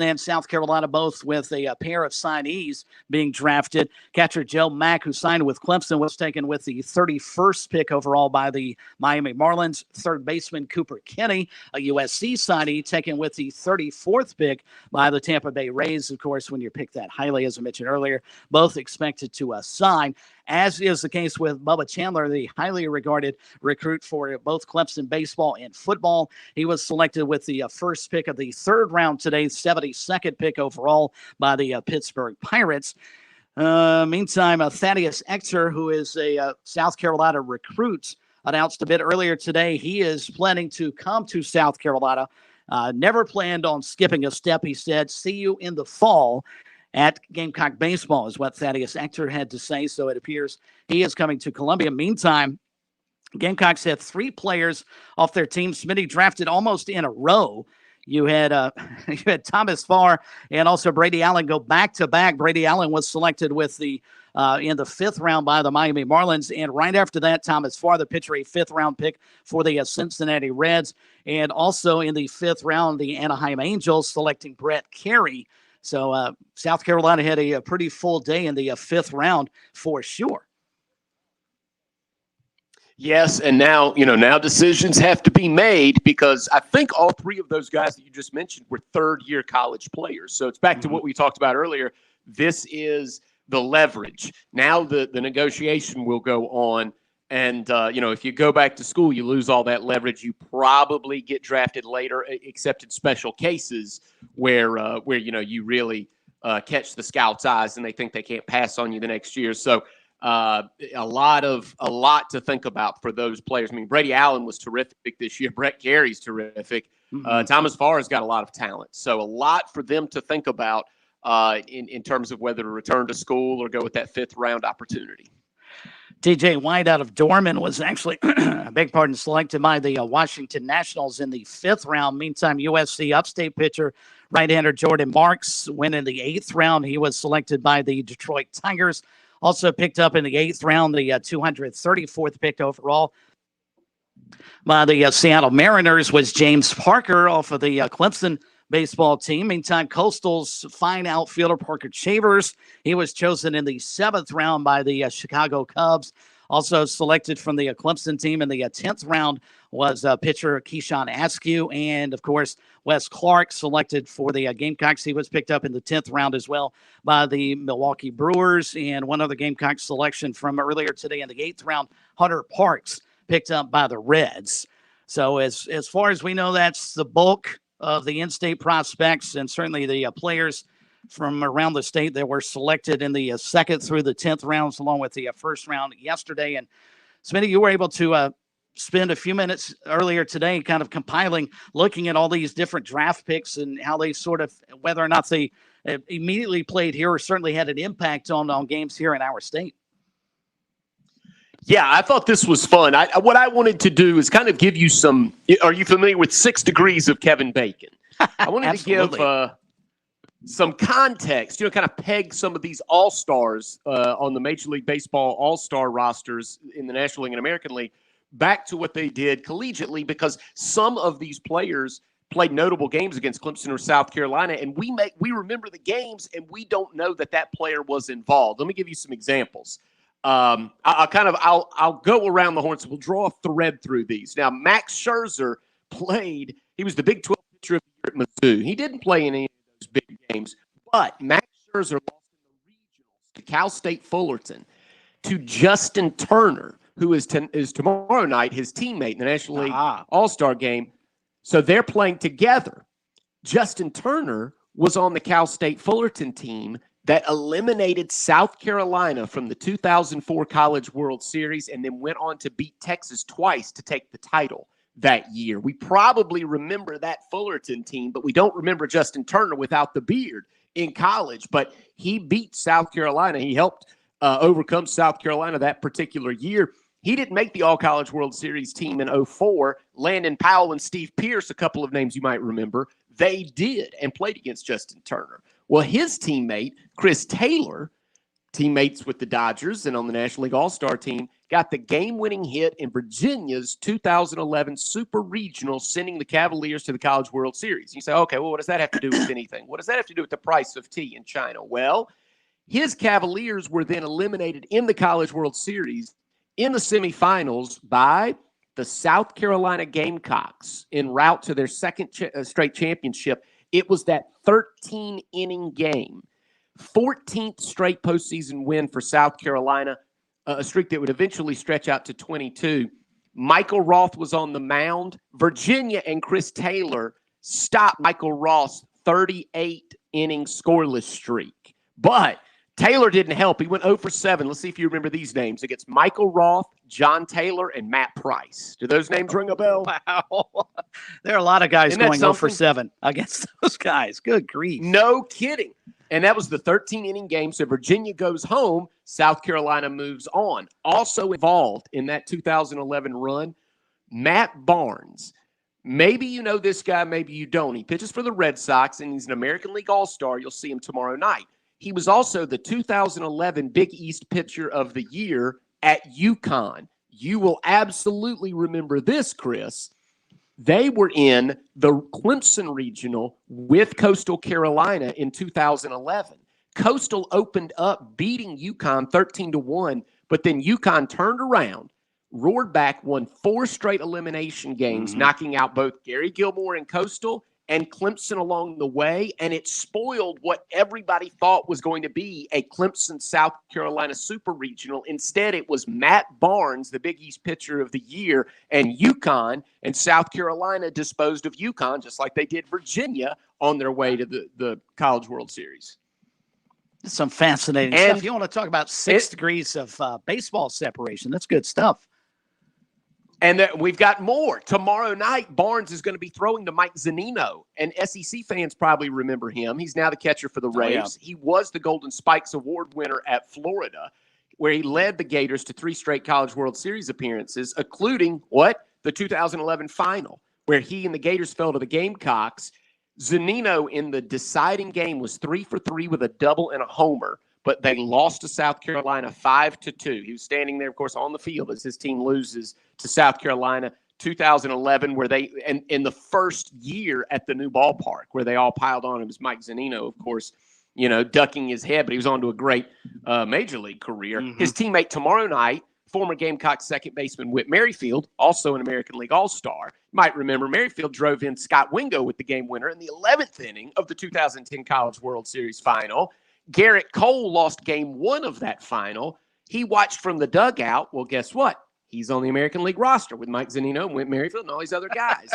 and South Carolina both with a pair of signees being drafted. Catcher Joe Mack, who signed with Clemson, was taken with the 31st pick overall by the Miami Marlins. Third baseman Cooper Kinney, a USC signee, taken with the 34th pick by the Tampa Bay Rays. Of course, when you pick that highly, as I mentioned earlier, both expected to sign, as is the case with Bubba Chandler, the highly regarded recruit for both Clemson baseball and football. He was selected with the first pick of the 3rd round today, 72nd pick overall by the Pittsburgh Pirates. Meantime, Thaddeus Exer, who is a South Carolina recruit, announced a bit earlier today he is planning to come to South Carolina. Never planned on skipping a step, he said. See you in the fall at Gamecock Baseball is what Thaddeus Exer had to say. So it appears he is coming to Columbia. Meantime, Gamecocks had 3 players off their team. Smitty drafted almost in a row. You had Thomas Farr and also Brady Allen go back to back. Brady Allen was selected with the in the 5th round by the Miami Marlins, and right after that, Thomas Farr, the pitcher, a 5th round pick for the Cincinnati Reds, and also in the 5th round, the Anaheim Angels selecting Brett Carey. So South Carolina had a pretty full day in the 5th round for sure. Yes, and now decisions have to be made, because I think all 3 of those guys that you just mentioned were 3rd-year college players. So it's back to what we talked about earlier. This is the leverage. Now the negotiation will go on, and if you go back to school, you lose all that leverage. You probably get drafted later, except in special cases where you really catch the scouts' eyes and they think they can't pass on you the next year. So a lot to think about for those players. I mean, Brady Allen was terrific this year. Brett Carey's terrific. Thomas Farr has got a lot of talent. So a lot for them to think about in terms of whether to return to school or go with that 5th round opportunity. TJ White out of Dorman was actually, selected by the Washington Nationals in the 5th round. Meantime, USC upstate pitcher, right-hander Jordan Marks went in the 8th round. He was selected by the Detroit Tigers. Also picked up in the 8th round, the 234th pick overall by the Seattle Mariners was James Parker off of the Clemson baseball team. Meantime, Coastal's fine outfielder Parker Chavers, he was chosen in the 7th round by the Chicago Cubs. Also selected from the Clemson team in the 10th round was pitcher Keyshawn Askew. And, of course, Wes Clark selected for the Gamecocks. He was picked up in the 10th round as well by the Milwaukee Brewers. And one other Gamecock selection from earlier today in the 8th round, Hunter Parks, picked up by the Reds. So as far as we know, that's the bulk of the in-state prospects and certainly the players from around the state that were selected in the 2nd through the 10th rounds, along with the 1st round yesterday. And Smitty, you were able to spend a few minutes earlier today kind of compiling, looking at all these different draft picks and how they sort of, whether or not they immediately played here or certainly had an impact on games here in our state. Yeah, I thought this was fun. What I wanted to do is kind of give you some. Are you familiar with 6 Degrees of Kevin Bacon? I wanted to give some context, kind of peg some of these all-stars on the Major League Baseball all-star rosters in the National League and American League back to what they did collegiately, because some of these players played notable games against Clemson or South Carolina, and we remember the games, and we don't know that player was involved. Let me give you some examples. I'll go around the horn, so we'll draw a thread through these. Now, Max Scherzer played. He was the Big 12 pitcher of the year at Mizzou. He didn't play in any of those big games, but Max Scherzer lost in the regionals to Cal State Fullerton, to Justin Turner, who is tomorrow night his teammate in the National League All-Star game. So they're playing together. Justin Turner was on the Cal State Fullerton team that eliminated South Carolina from the 2004 College World Series and then went on to beat Texas twice to take the title that year. We probably remember that Fullerton team, but we don't remember Justin Turner without the beard in college. But he beat South Carolina. He helped overcome South Carolina that particular year. He didn't make the All-College World Series team in 2004. Landon Powell and Steve Pierce, a couple of names you might remember, they did and played against Justin Turner. Well, his teammate, Chris Taylor, teammates with the Dodgers and on the National League All-Star team, got the game-winning hit in Virginia's 2011 Super Regional, sending the Cavaliers to the College World Series. You say, okay, well, what does that have to do with anything? What does that have to do with the price of tea in China? Well, his Cavaliers were then eliminated in the College World Series in the semifinals by the South Carolina Gamecocks en route to their second straight championship. It was that 13-inning game, 14th straight postseason win for South Carolina, a streak that would eventually stretch out to 22. Michael Roth was on the mound. Virginia and Chris Taylor stopped Michael Roth's 38-inning scoreless streak. But Taylor didn't help. He went 0 for 7. Let's see if you remember these names. Against Michael Roth, John Taylor, and Matt Price. Do those names ring a bell? Wow. There are a lot of guys going 0 for something? 7 against those guys. Good grief. No kidding. And that was the 13-inning game. So Virginia goes home. South Carolina moves on. Also involved in that 2011 run, Matt Barnes. Maybe you know this guy, maybe you don't. He pitches for the Red Sox, and he's an American League All-Star. You'll see him tomorrow night. He was also the 2011 Big East Pitcher of the Year at UConn. You will absolutely remember this, Chris. They were in the Clemson Regional with Coastal Carolina in 2011. Coastal opened up beating UConn 13-1, but then UConn turned around, roared back, won 4 straight elimination games, knocking out both Gary Gilmore and Coastal and Clemson along the way, and it spoiled what everybody thought was going to be a Clemson-South Carolina Super Regional. Instead, it was Matt Barnes, the Big East Pitcher of the Year, and UConn and South Carolina disposed of UConn just like they did Virginia on their way to the College World Series. Some fascinating stuff. You want to talk about 6 degrees of baseball separation. That's good stuff. And we've got more. Tomorrow night, Barnes is going to be throwing to Mike Zunino. And SEC fans probably remember him. He's now the catcher for the Braves. He was the Golden Spikes Award winner at Florida, where he led the Gators to 3 straight College World Series appearances, including, the 2011 final, where he and the Gators fell to the Gamecocks. Zunino in the deciding game was 3 for 3 with a double and a homer, but they lost to South Carolina 5-2. He was standing there, of course, on the field as his team loses to South Carolina 2011, where they, and in the first year at the new ballpark, where they all piled on him, was Mike Zunino, of course, ducking his head, but he was on to a great major league career. His teammate tomorrow night, former Gamecock second baseman Whit Merrifield, also an American League All-Star. You might remember Merrifield drove in Scott Wingo with the game winner in the 11th inning of the 2010 College World Series final. Garrett Cole lost game 1 of that final. He watched from the dugout. Well, guess what? He's on the American League roster with Mike Zunino and Whit Merrifield and all these other guys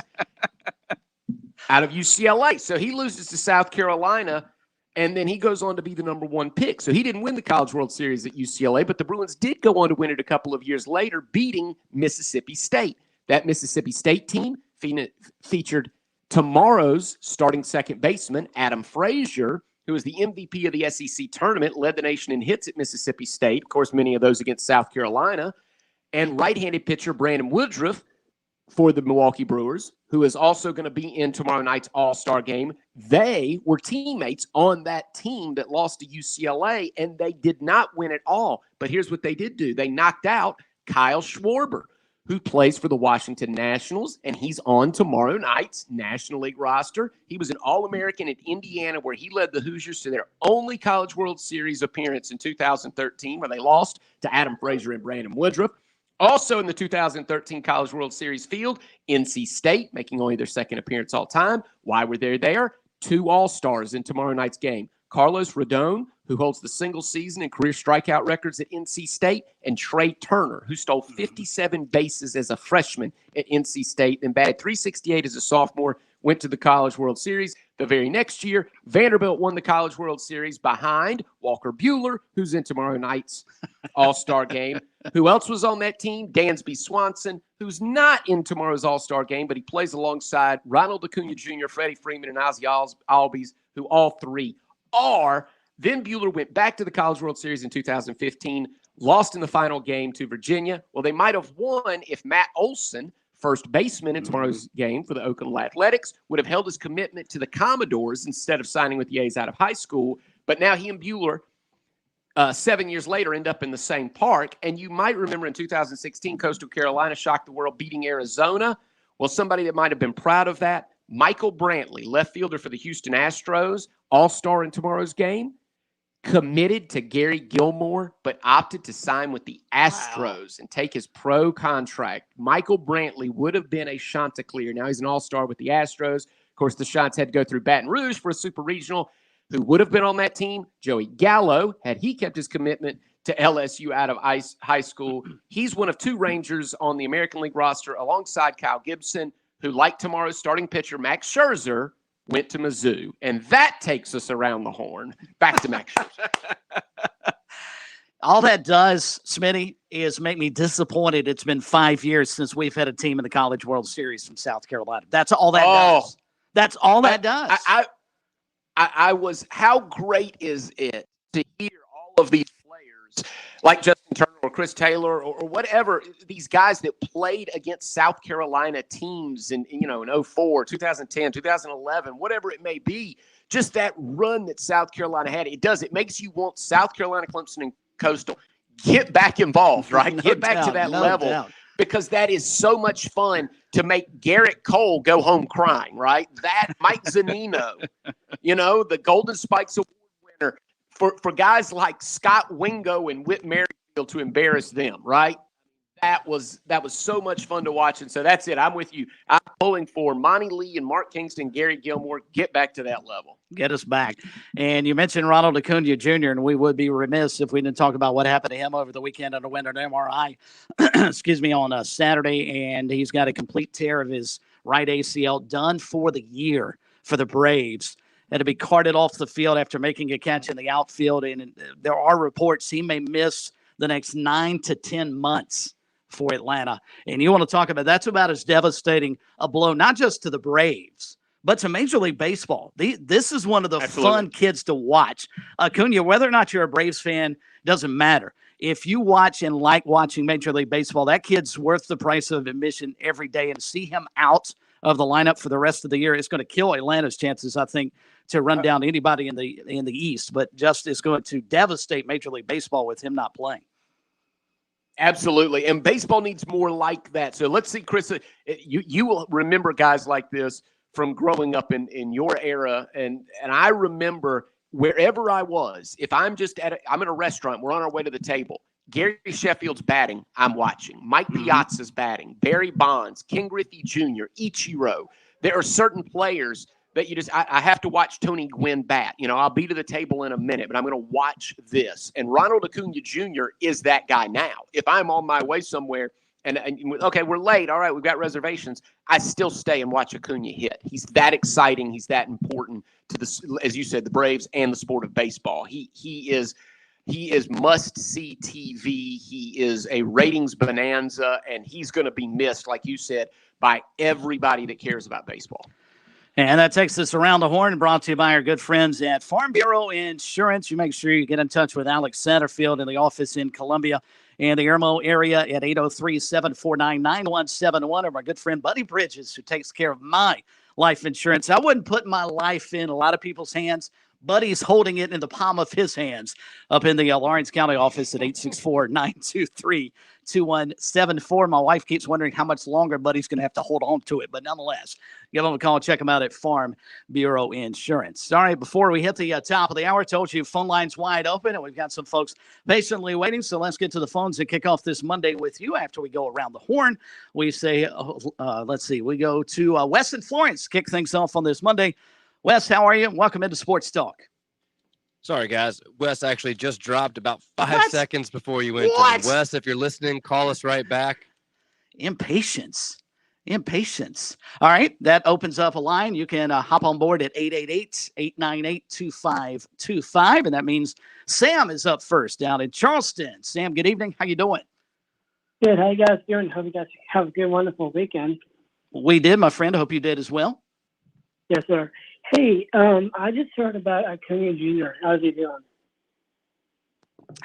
out of UCLA. So he loses to South Carolina, and then he goes on to be the number 1 pick. So he didn't win the College World Series at UCLA, but the Bruins did go on to win it a couple of years later, beating Mississippi State. That Mississippi State team featured tomorrow's starting second baseman, Adam Frazier, who was the MVP of the SEC tournament, led the nation in hits at Mississippi State. Of course, many of those against South Carolina. and right-handed pitcher Brandon Woodruff for the Milwaukee Brewers, who is also going to be in tomorrow night's All-Star game. They were teammates on that team that lost to UCLA, and they did not win at all. But here's what they did do. They knocked out Kyle Schwarber, who plays for the Washington Nationals, and he's on tomorrow night's National League roster. He was an All-American at Indiana, where he led the Hoosiers to their only College World Series appearance in 2013, where they lost to Adam Frazier and Brandon Woodruff. Also in the 2013 College World Series field, NC State, making only their second appearance all time. Why were they there? 2 All-Stars in tomorrow night's game. Carlos Rodon, who holds the single season and career strikeout records at NC State, and Trey Turner, who stole 57 bases as a freshman at NC State and batted .368 as a sophomore, went to the College World Series. The very next year, Vanderbilt won the College World Series behind Walker Buehler, who's in tomorrow night's All-Star game. Who else was on that team? Dansby Swanson, who's not in tomorrow's All-Star game, but he plays alongside Ronald Acuna Jr., Freddie Freeman, and Ozzie Albies, who all three are. Then Buehler went back to the College World Series in 2015, lost in the final game to Virginia. Well, they might have won if Matt Olson, first baseman in tomorrow's game for the Oakland Athletics, would have held his commitment to the Commodores instead of signing with the A's out of high school. But now he and Buehler, 7 years later, end up in the same park. And you might remember in 2016, Coastal Carolina shocked the world, beating Arizona. Well, somebody that might have been proud of that, Michael Brantley, left fielder for the Houston Astros, all-star in tomorrow's game, committed to Gary Gilmore, but opted to sign with the Astros and take his pro contract. Michael Brantley would have been a Chanticleer. Now he's an all-star with the Astros. Of course, the Chants had to go through Baton Rouge for a super regional. Who would have been on that team? Joey Gallo, had he kept his commitment to LSU out of high school. He's one of 2 Rangers on the American League roster alongside Kyle Gibson, who, like tomorrow's starting pitcher Max Scherzer, went to Mizzou. And that takes us around the horn. Back to Max Scherzer. All that does, Smitty, is make me disappointed. It's been 5 years since we've had a team in the College World Series from South Carolina. That's all that does. That's all that does. I was, how great is it to hear all of these players like Justin Turner or Chris Taylor or whatever, these guys that played against South Carolina teams in 04, 2010, 2011, whatever it may be, just that run that South Carolina had. It makes you want South Carolina, Clemson, and Coastal get back involved, right? Get back to that level. Because that is so much fun to make Garrett Cole go home crying, right? That Mike Zunino, the Golden Spikes Award winner, for guys like Scott Wingo and Whit Merrifield to embarrass them, right? That was so much fun to watch. And so that's it. I'm with you. I'm pulling for Monty Lee and Mark Kingston, Gary Gilmore. Get back to that level. Get us back. And you mentioned Ronald Acuna Jr., and we would be remiss if we didn't talk about what happened to him over the weekend on a winter MRI, on Saturday. And he's got a complete tear of his right ACL, done for the year for the Braves. Had to be carted off the field after making a catch in the outfield. And there are reports he may miss the next 9 to 10 months for Atlanta. And you want to talk about, that's about as devastating a blow, not just to the Braves, but to Major League Baseball. This is one of the fun kids to watch. Acuna, whether or not you're a Braves fan, doesn't matter. If you watch and like watching Major League Baseball, that kid's worth the price of admission every day. And to see him out of the lineup for the rest of the year, it's going to kill Atlanta's chances, I think, to run down anybody in the East. But just is going to devastate Major League Baseball with him not playing. Absolutely. And baseball needs more like that. So let's see, Chris, you will remember guys like this from growing up in your era. And I remember wherever I was, if I'm just I'm in a restaurant, we're on our way to the table, Gary Sheffield's batting, I'm watching. Mike Piazza's batting, Barry Bonds, Ken Griffey Jr., Ichiro. There are certain players that you just, I have to watch Tony Gwynn bat. I'll be to the table in a minute, but I'm going to watch this. And Ronald Acuna Jr. is that guy now. If I'm on my way somewhere and okay, we're late. All right, we've got reservations. I still stay and watch Acuna hit. He's that exciting. He's that important to the, as you said, the Braves and the sport of baseball. He is must-see TV. He is a ratings bonanza, and he's going to be missed, like you said, by everybody that cares about baseball. And that takes us around the horn, brought to you by our good friends at Farm Bureau Insurance. You make sure you get in touch with Alex Satterfield in the office in Columbia and the Irmo area at 803-749-9171, or my good friend Buddy Bridges, who takes care of my life insurance. I wouldn't put my life in a lot of people's hands. Buddy's holding it in the palm of his hands up in the Lawrence County office at 864-923-2174. My wife keeps wondering how much longer Buddy's going to have to hold on to it. But nonetheless, give him a call. Check him out at Farm Bureau Insurance. All right, before we hit the top of the hour, I told you phone lines wide open, and we've got some folks patiently waiting. So let's get to the phones and kick off this Monday with you. After we go around the horn, we say, let's see, we go to Wes and Florence, kick things off on this Monday. Wes, how are you? Welcome into Sports Talk. Sorry, guys. Wes actually just dropped about 5 seconds before you went. Wes, if you're listening, call us right back. Impatience. All right, that opens up a line. You can hop on board at 888-898-2525, and that means Sam is up first down in Charleston. Sam, good evening. How you doing? Good. How you guys doing? Hope you guys have a good, wonderful weekend. We did, my friend. I hope you did as well. Yes, sir. Hey, I just heard about Acuna Jr. How's he doing?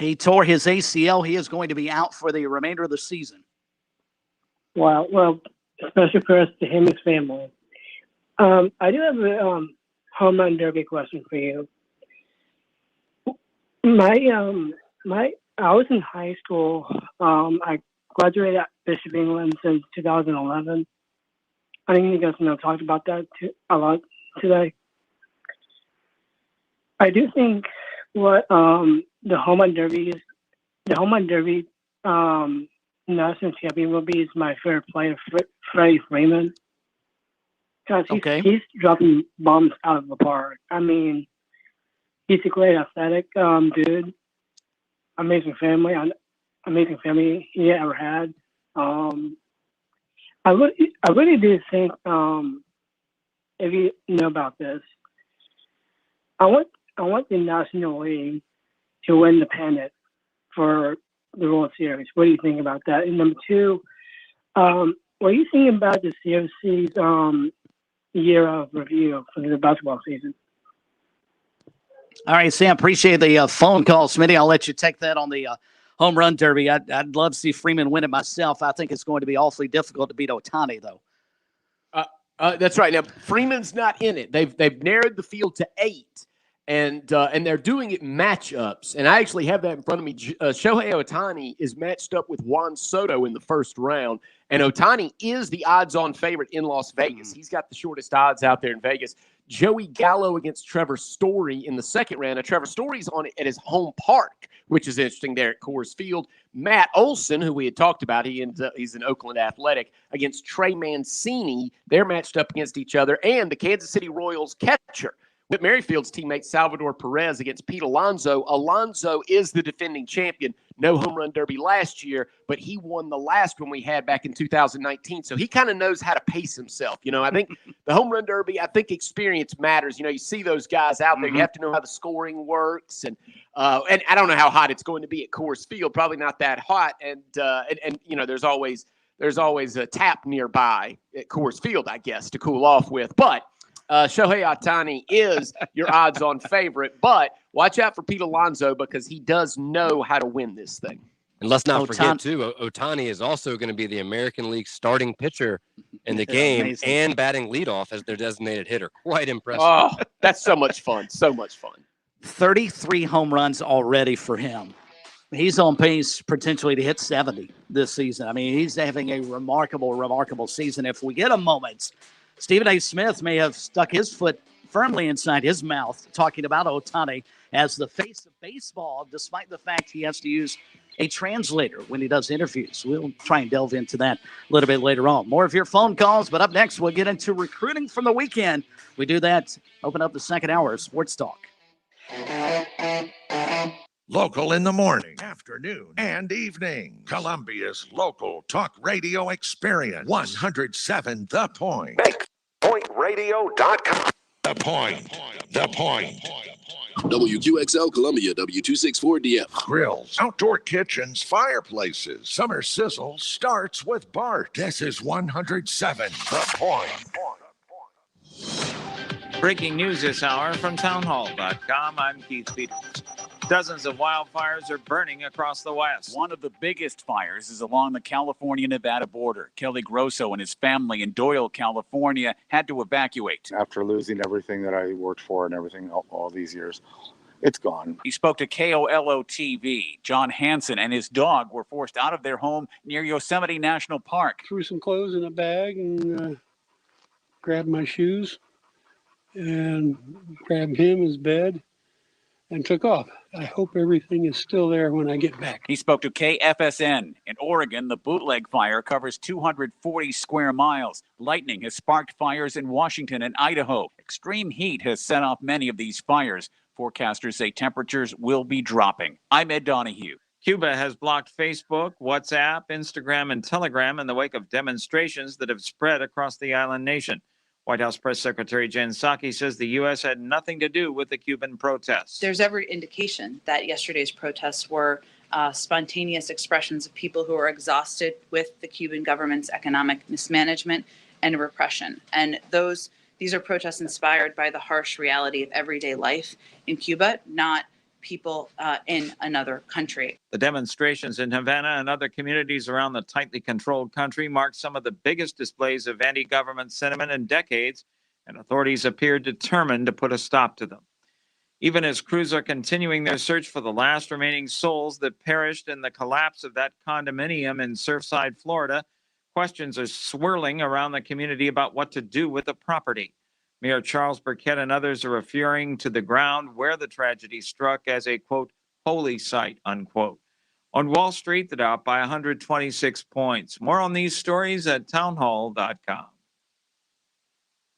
He tore his ACL. He is going to be out for the remainder of the season. Wow. Well, special prayers to him and his family. I do have a home run derby question for you. I was in high school. I graduated at Bishop England since 2011. I think you guys talked about that a lot today. I do think what the home run derby national champion will be is my favorite player, Freddie Freeman. Because he's dropping bombs out of the park. I mean, he's a great athletic dude. Amazing family he ever had. I really do think, if you know about this, I want the National League to win the pennant for the World Series. What do you think about that? And number two, what are you thinking about the CFC's year of review for the basketball season? All right, Sam, appreciate the phone call. Smitty, I'll let you take that on the home run derby. I'd love to see Freeman win it myself. I think it's going to be awfully difficult to beat Ohtani, though. That's right. Now, Freeman's not in it. They've narrowed the field to 8, and they're doing it matchups. And I actually have that in front of me. Shohei Ohtani is matched up with Juan Soto in the first round, and Ohtani is the odds-on favorite in Las Vegas. He's got the shortest odds out there in Vegas. Joey Gallo against Trevor Story in the second round. Now, Trevor Story's on it at his home park, which is interesting there at Coors Field. Matt Olson, who we had talked about, he's an Oakland Athletic, against Trey Mancini. They're matched up against each other. And the Kansas City Royals catcher, Whit Merrifield's teammate Salvador Perez against Pete Alonso. Alonso is the defending champion. No home run derby last year, but he won the last one we had back in 2019. So he kind of knows how to pace himself. I think the home run derby, I think experience matters. You see those guys out there. You have to know how the scoring works. And I don't know how hot it's going to be at Coors Field. Probably not that hot. And there's always a tap nearby at Coors Field, I guess, to cool off with. But Shohei Ohtani is your odds-on favorite, but watch out for Pete Alonso because he does know how to win this thing. And let's not forget, too, Ohtani is also going to be the American League starting pitcher in the game and batting leadoff as their designated hitter. Quite impressive. Oh, that's so much fun. So much fun. 33 home runs already for him. He's on pace potentially to hit 70 this season. I mean, he's having a remarkable season. If we get a moment, Stephen A. Smith may have stuck his foot firmly inside his mouth talking about Ohtani as the face of baseball, despite the fact he has to use a translator when he does interviews. We'll try and delve into that a little bit later on. More of your phone calls, but up next, we'll get into recruiting from the weekend. We do that, open up the second hour of Sports Talk. Local in the morning, afternoon, and evening. Columbia's local talk radio experience. 107 The Point. MakePointRadio.com. The Point. The Point. WQXL Columbia, W264DF. Grills, outdoor kitchens, fireplaces. Summer sizzle starts with Bart. This is 107 The Point. Breaking news this hour from townhall.com. I'm Keith Peters. Dozens of wildfires are burning across the West. One of the biggest fires is along the California-Nevada border. Kelly Grosso and his family in Doyle, California, had to evacuate. After losing everything that I worked for and everything all these years, it's gone. He spoke to KOLO-TV. John Hansen and his dog were forced out of their home near Yosemite National Park. Threw some clothes in a bag and grabbed my shoes and grabbed him, his bed, and took off. I hope everything is still there when I get back. He spoke to KFSN. In Oregon, the bootleg fire covers 240 square miles. Lightning has sparked fires in Washington and Idaho. Extreme heat has set off many of these fires. Forecasters say temperatures will be dropping. I'm Ed Donahue. Cuba has blocked Facebook, WhatsApp, Instagram, and Telegram in the wake of demonstrations that have spread across the island nation. White House Press Secretary Jen Psaki says the U.S. had nothing to do with the Cuban protests. There's every indication that yesterday's protests were spontaneous expressions of people who are exhausted with the Cuban government's economic mismanagement and repression. And these are protests inspired by the harsh reality of everyday life in Cuba, not people in another country. The demonstrations in Havana and other communities around the tightly controlled country marked some of the biggest displays of anti-government sentiment in decades, and authorities appear determined to put a stop to them. Even as crews are continuing their search for the last remaining souls that perished in the collapse of that condominium in Surfside, Florida, questions are swirling around the community about what to do with the property. Mayor Charles Burkett and others are referring to the ground where the tragedy struck as a, quote, holy site, unquote. On Wall Street, the Dow up by 126 points. More on these stories at townhall.com.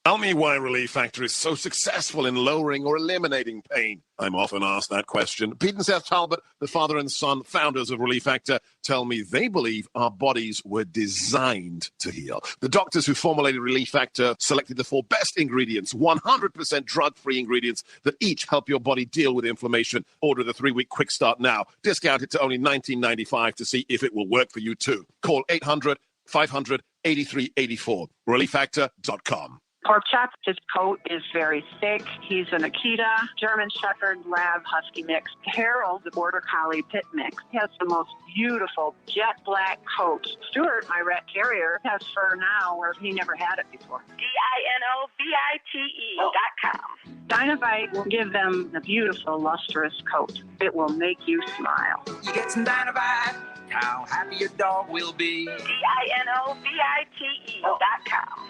Tell me why Relief Factor is so successful in lowering or eliminating pain. I'm often asked that question. Pete and Seth Talbot, the father and son founders of Relief Factor, tell me they believe our bodies were designed to heal. The doctors who formulated Relief Factor selected the 4 best ingredients, 100% drug-free ingredients that each help your body deal with inflammation. Order the 3-week quick start now. Discount it to only $19.95 to see if it will work for you too. Call 800-500-8384. ReliefFactor.com. Pork Chop, his coat is very thick. He's an Akita, German Shepherd, Lab, Husky mix. Harold, the Border Collie Pit mix, has the most beautiful jet black coat. Stuart, my rat terrier, has fur now where he never had it before. DINOVITE.com. Dinovite will give them the beautiful, lustrous coat. It will make you smile. You get some Dinovite, how happy your dog will be. DINOVITE.com.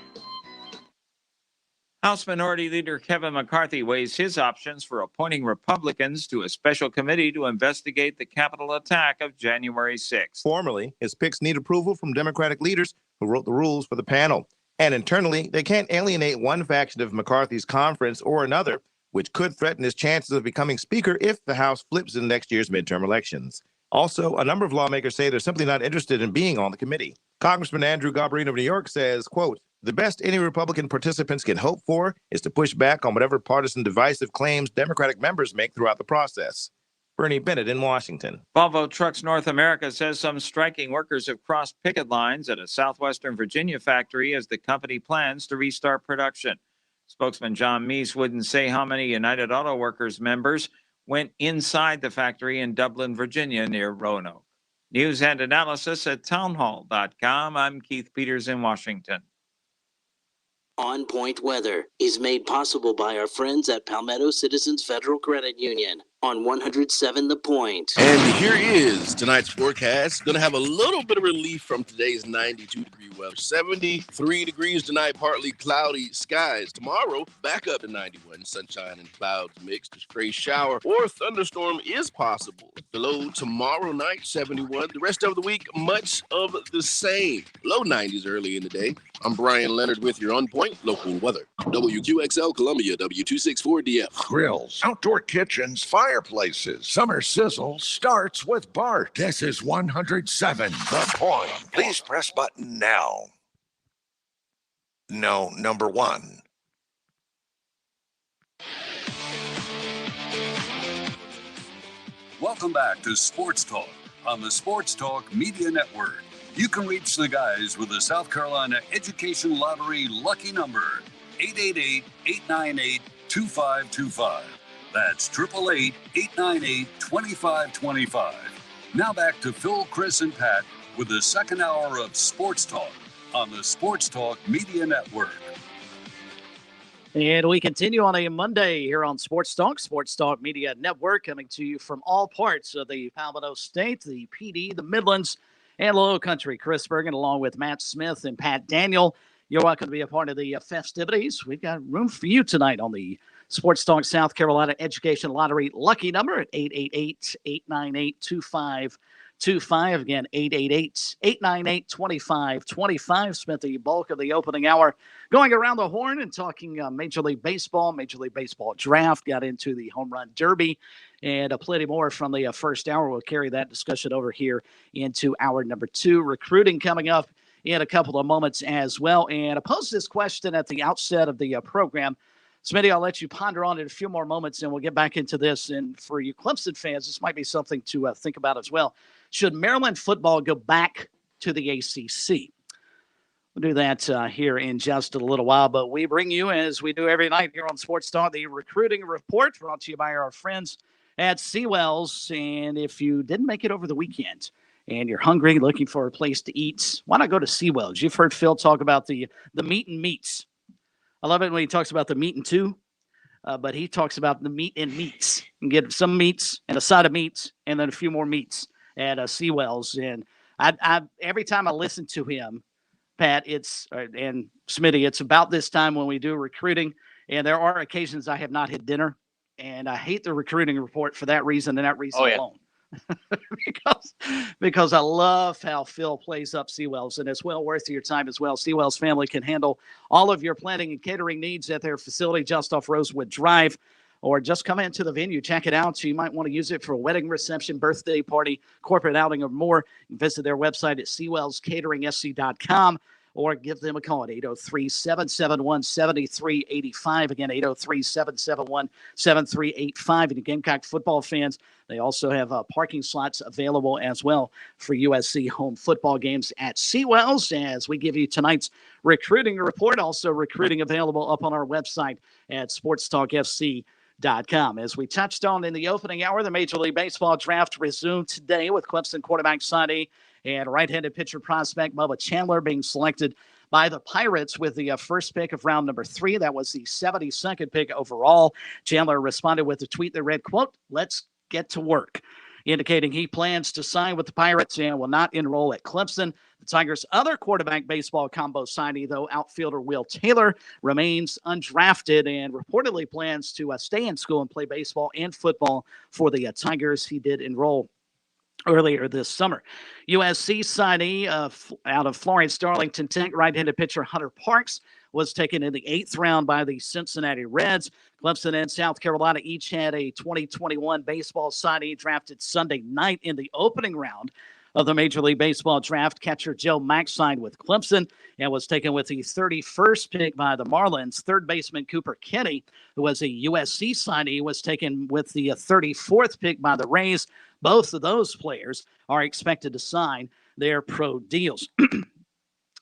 House Minority Leader Kevin McCarthy weighs his options for appointing Republicans to a special committee to investigate the Capitol attack of January 6th. Formally, his picks need approval from Democratic leaders who wrote the rules for the panel. And internally, they can't alienate one faction of McCarthy's conference or another, which could threaten his chances of becoming Speaker if the House flips in next year's midterm elections. Also, a number of lawmakers say they're simply not interested in being on the committee. Congressman Andrew Garbarino of New York says, quote, the best any Republican participants can hope for is to push back on whatever partisan divisive claims Democratic members make throughout the process. Bernie Bennett in Washington. Volvo Trucks North America says some striking workers have crossed picket lines at a southwestern Virginia factory as the company plans to restart production. Spokesman John Meese wouldn't say how many United Auto Workers members went inside the factory in Dublin, Virginia, near Roanoke. News and analysis at townhall.com. I'm Keith Peters in Washington. On Point Weather is made possible by our friends at Palmetto Citizens Federal Credit Union on 107 The Point. And here is tonight's forecast. Going to have a little bit of relief from today's 92-degree weather. 73 degrees tonight, partly cloudy skies. Tomorrow, back up to 91. Sunshine and clouds mixed. A stray shower or thunderstorm is possible. The low tomorrow night, 71. The rest of the week, much of the same. Low 90s early in the day. I'm Brian Leonard with your On Point local weather. WQXL Columbia, W264DF. Grills, outdoor kitchens, fireplaces. Summer sizzle starts with Bart. This is 107 The Point. Please press button now. No, number 1. Welcome back to Sports Talk on the Sports Talk Media Network. You can reach the guys with the South Carolina Education Lottery lucky number. 888-898-2525. That's 888-898-2525. Now back to Phil, Chris, and Pat with the second hour of Sports Talk on the Sports Talk Media Network. And we continue on a Monday here on Sports Talk Media Network, coming to you from all parts of the Palmetto State, the PD, the Midlands, and Low Country. Chris Bergen, along with Matt Smith and Pat Daniel. You're welcome to be a part of the festivities. We've got room for you tonight on the Sports Talk South Carolina Education Lottery lucky number at 888-898-2525. Again, 888-898-2525. Spent the bulk of the opening hour going around the horn and talking Major League Baseball draft, got into the home run derby, and plenty more from the first hour. We'll carry that discussion over here into hour number 2. Recruiting coming up in a couple of moments as well. And I posed this question at the outset of the program. Smitty, I'll let you ponder on it a few more moments, and we'll get back into this. And for you Clemson fans, this might be something to think about as well. Should Maryland football go back to the ACC? We'll do that here in just a little while, but we bring you, as we do every night here on Sports Talk, the recruiting report brought to you by our friends at Seawells. And if you didn't make it over the weekend and you're hungry, looking for a place to eat, why not go to Seawells? You've heard Phil talk about the meat and meats. I love it when he talks about the meat and two, but he talks about the meat and meats. You can get some meats and a side of meats and then a few more meats at Seawells. And I every time I listen to him, Pat, and Smitty, it's about this time when we do recruiting, and there are occasions I have not had dinner, and I hate the recruiting report for that reason and that reason alone. because I love how Phil plays up Seawells, and it's well worth your time as well. Seawells family can handle all of your planning and catering needs at their facility just off Rosewood Drive, or just come into the venue, check it out. So you might want to use it for a wedding reception, birthday party, corporate outing, or more. You can visit their website at SeawellsCateringSC.com or give them a call at 803-771-7385. Again, 803-771-7385. And the Gamecock football fans, they also have parking slots available as well for USC home football games at Seawells. As we give you tonight's recruiting report, also recruiting available up on our website at SportsTalkFC.com. As we touched on in the opening hour, the Major League Baseball draft resumed today with Clemson quarterback signee and right-handed pitcher prospect Bubba Chandler being selected by the Pirates with the first pick of round number 3. That was the 72nd pick overall. Chandler responded with a tweet that read, quote, "Let's get to work," indicating he plans to sign with the Pirates and will not enroll at Clemson. The Tigers' other quarterback baseball combo signee, though, outfielder Will Taylor, remains undrafted and reportedly plans to stay in school and play baseball and football for the Tigers. He did enroll earlier this summer. USC signee out of Florence Darlington Tech, right-handed pitcher Hunter Parks, was taken in the 8th round by the Cincinnati Reds. Clemson and South Carolina each had a 2021 baseball signee drafted Sunday night in the opening round of the Major League Baseball draft. Catcher Joe Mack signed with Clemson and was taken with the 31st pick by the Marlins. Third baseman Cooper Kenny, who was a USC signee, was taken with the 34th pick by the Rays. Both of those players are expected to sign their pro deals.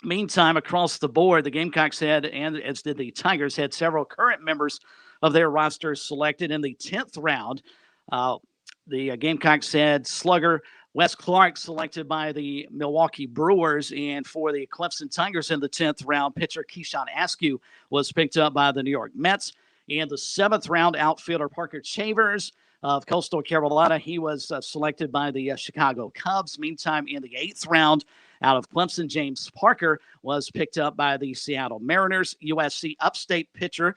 Meantime, across the board, the Gamecocks had, and as did the Tigers, had several current members of their rosters selected in the 10th round. The Gamecocks had slugger Wes Clark selected by the Milwaukee Brewers, and for the Clemson Tigers in the 10th round, pitcher Keyshawn Askew was picked up by the New York Mets. In the 7th round, outfielder Parker Chavers of Coastal Carolina, he was selected by the Chicago Cubs. Meantime, in the 8th round, out of Clemson, James Parker was picked up by the Seattle Mariners. USC upstate pitcher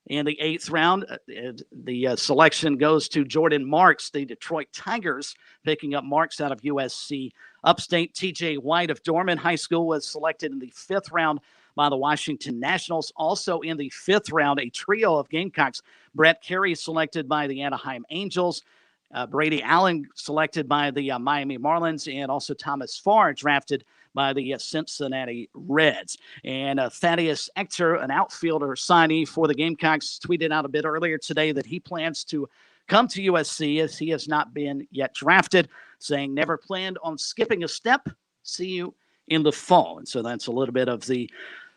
in the 8th round, the selection goes to Jordan Marks, the Detroit Tigers, picking up Marks out of USC upstate. TJ White of Dorman High School was selected in the 5th round by the Washington Nationals. Also in the 5th round, a trio of Gamecocks. Brett Carey selected by the Anaheim Angels. Brady Allen selected by the Miami Marlins, and also Thomas Farr drafted by the Cincinnati Reds. And Thaddeus Ector, an outfielder signee for the Gamecocks, tweeted out a bit earlier today that he plans to come to USC as he has not been yet drafted, saying never planned on skipping a step. See you in the fall. And so that's a little bit of the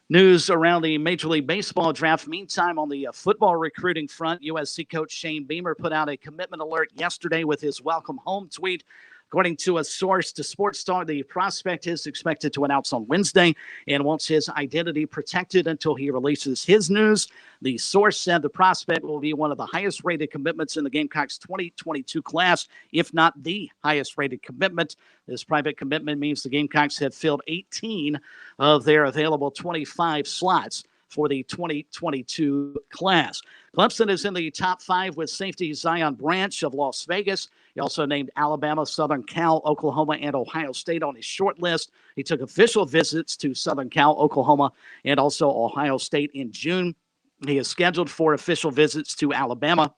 News around the Major League Baseball draft. Meantime, on the football recruiting front, USC coach Shane Beamer put out a commitment alert yesterday with his welcome home tweet. According to a source to SportsTalk, the prospect is expected to announce on Wednesday and wants his identity protected until he releases his news. The source said the prospect will be one of the highest rated commitments in the Gamecocks 2022 class, if not the highest rated commitment. This private commitment means the Gamecocks have filled 18 of their available 25 slots for the 2022 class. Clemson is in the top 5 with safety Zion Branch of Las Vegas. He also named Alabama, Southern Cal, Oklahoma, and Ohio State on his short list. He took official visits to Southern Cal, Oklahoma, and also Ohio State in June. He is scheduled for official visits to Alabama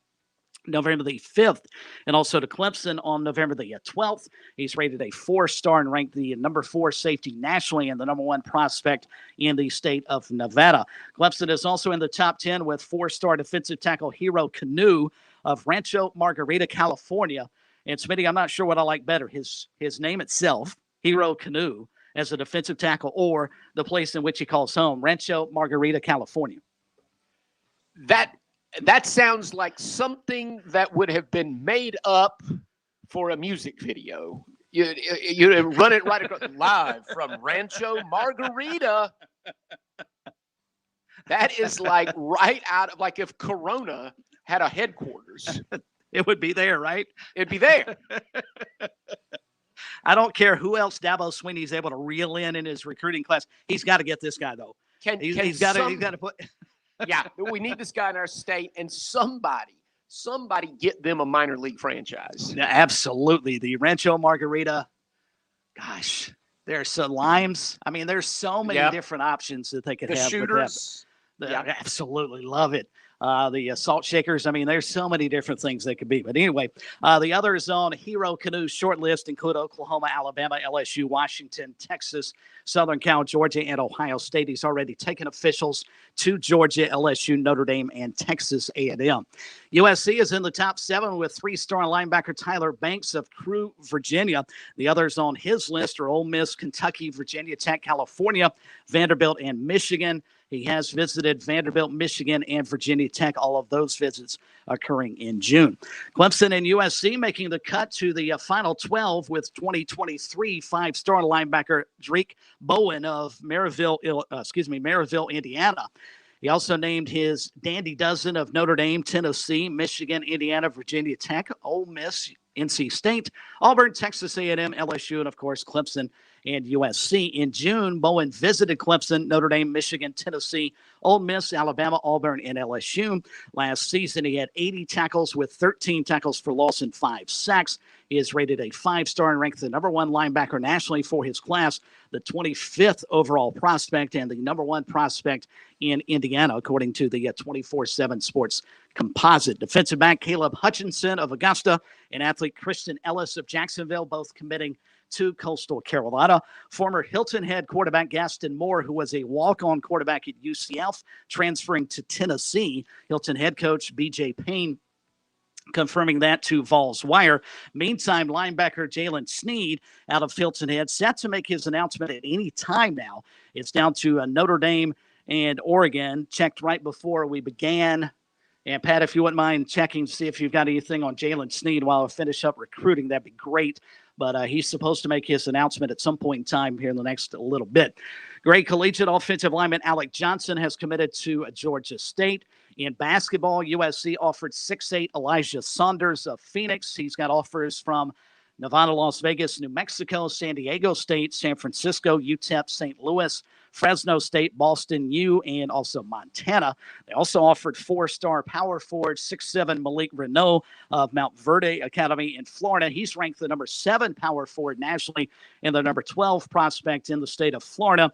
November the 5th, and also to Clemson on November the 12th. He's rated a 4-star and ranked the number 4 safety nationally and the number 1 prospect in the state of Nevada. Clemson is also in the top 10 with 4-star defensive tackle Hero Canoe of Rancho Margarita, California. And Smitty, I'm not sure what I like better, his name itself, Hero Canoe, as a defensive tackle, or the place in which he calls home, Rancho Margarita, California. That sounds like something that would have been made up for a music video. You run it right across live from Rancho Margarita. That is like right out of, like, if Corona had a headquarters. It would be there, right? It'd be there. I don't care who else Dabo Swinney's able to reel in his recruiting class. He's got to get this guy, though. He's got to put. Yeah, we need this guy in our state, and somebody get them a minor league franchise. Yeah, absolutely. The Rancho Margarita, gosh, there's some limes. I mean, there's so many different options that they could have. The shooters. Absolutely love it. The salt shakers. I mean, there's so many different things they could be. But anyway, the others on Hero Canoe's short list include Oklahoma, Alabama, LSU, Washington, Texas, Southern Cal, Georgia, and Ohio State. He's already taken officials to Georgia, LSU, Notre Dame, and Texas A&M. USC is in the top 7 with 3-star linebacker Tyler Banks of Crewe, Virginia. The others on his list are Ole Miss, Kentucky, Virginia Tech, California, Vanderbilt, and Michigan. He has visited Vanderbilt, Michigan, and Virginia Tech, all of those visits occurring in June. Clemson and USC making the cut to the final 12 with 2023 5-star linebacker Drake Bowen of Maryville, Indiana. He also named his Dandy Dozen of Notre Dame, Tennessee, Michigan, Indiana, Virginia Tech, Ole Miss, NC State, Auburn, Texas A&M, LSU, and, of course, Clemson and USC. In June, Bowen visited Clemson, Notre Dame, Michigan, Tennessee, Ole Miss, Alabama, Auburn, and LSU. Last season, he had 80 tackles with 13 tackles for loss and 5 sacks. He is rated a 5-star and ranked the number 1 linebacker nationally for his class, the 25th overall prospect, and the number 1 prospect in Indiana, according to the 24/7 Sports composite. Defensive back Caleb Hutchinson of Augusta and athlete Christian Ellis of Jacksonville, both committing to Coastal Carolina. Former Hilton head quarterback Gaston Moore, who was a walk-on quarterback at UCF, transferring to Tennessee. Hilton head coach B.J. Payne confirming that to Vols Wire. Meantime, linebacker Jalen Sneed out of Hilton Head set to make his announcement at any time now. It's down to Notre Dame and Oregon. Checked right before we began. And Pat, if you wouldn't mind checking to see if you've got anything on Jalen Sneed while I finish up recruiting, that'd be great. But he's supposed to make his announcement at some point in time here in the next little bit. Great collegiate offensive lineman Alec Johnson has committed to Georgia State. In basketball, USC offered 6'8" Elijah Saunders of Phoenix. He's got offers from Nevada, Las Vegas, New Mexico, San Diego State, San Francisco, UTEP, St. Louis, Fresno State, Boston U, and also Montana. They also offered 4-star power forward 6'7" Malik Renault of Mount Verde Academy in Florida. He's ranked the number 7 power forward nationally and the number 12 prospect in the state of Florida.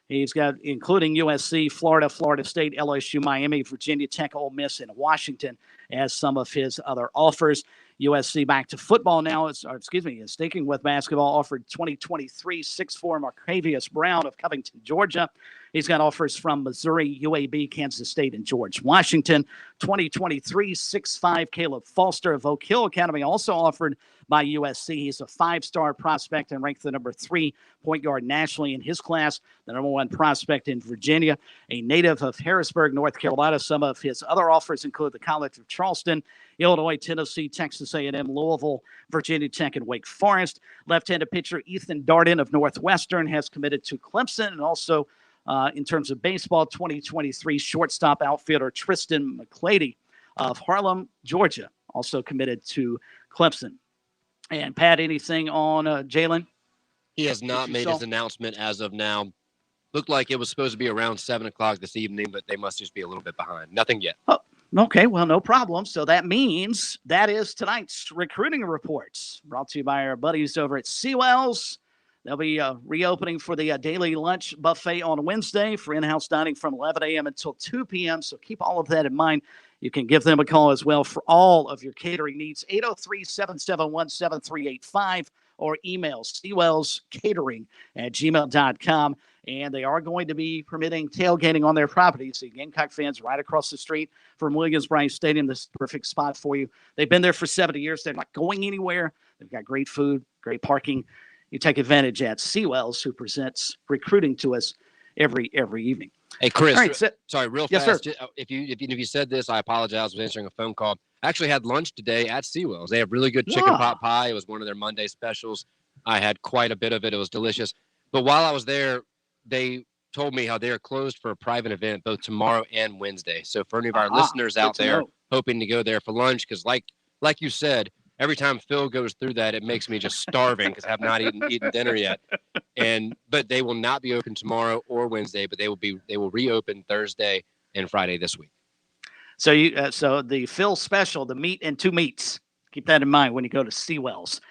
He's got, including USC, Florida, Florida State, LSU, Miami, Virginia Tech, Ole Miss, and Washington as some of his other offers. USC back to football now. Is sticking with basketball, offered 2023 6'4" Marcavius Brown of Covington, Georgia. He's got offers from Missouri, UAB, Kansas State, and George Washington. 2023 6'5" Caleb Foster of Oak Hill Academy, also offered by USC. He's a 5-star prospect and ranked the number 3 point guard nationally in his class, the number 1 prospect in Virginia, a native of Harrisburg, North Carolina. Some of his other offers include the College of Charleston, Illinois, Tennessee, Texas A&M, Louisville, Virginia Tech, and Wake Forest. Left-handed pitcher Ethan Darden of Northwestern has committed to Clemson, and also in terms of baseball, 2023 shortstop outfielder Tristan McClady of Harlem, Georgia, also committed to Clemson. And Pat, anything on Jalen? He has not made his announcement as of now. Looked like it was supposed to be around 7 o'clock this evening, but they must just be a little bit behind. Nothing yet. Oh, okay, well, no problem. So that means that is tonight's recruiting reports, brought to you by our buddies over at Seawells. They'll be reopening for the daily lunch buffet on Wednesday for in-house dining from 11 a.m. until 2 p.m. So keep all of that in mind. You can give them a call as well for all of your catering needs, 803-771-7385, or email seawellscatering@gmail.com. And they are going to be permitting tailgating on their property. So Gamecock fans right across the street from Williams-Brice Stadium, this is the perfect spot for you. They've been there for 70 years. They're not going anywhere. They've got great food, great parking. You take advantage at Seawells, who presents recruiting to us every evening. Hey, Chris, All right, sorry, real yes, fast. Sir. If you said this, I apologize. I was answering a phone call. I actually had lunch today at Seawells. They have really good chicken pot pie. It was one of their Monday specials. I had quite a bit of it. It was delicious. But while I was there, they told me how they are closed for a private event both tomorrow and Wednesday. So for any of our listeners out there hoping to go there for lunch, because like you said, every time Phil goes through that, it makes me just starving because I have not eaten dinner yet. But they will not be open tomorrow or Wednesday, but they will reopen Thursday and Friday this week. So so the Phil special, the meat and 2 meats. Keep that in mind when you go to Seawells.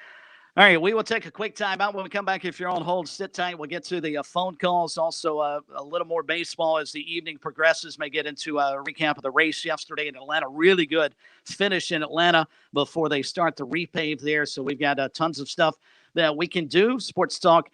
All right, we will take a quick time out. When we come back, if you're on hold, sit tight. We'll get to the phone calls. Also, a little more baseball as the evening progresses. May get into a recap of the race yesterday in Atlanta. Really good finish in Atlanta before they start the repave there. So we've got tons of stuff that we can do. Sports Talk,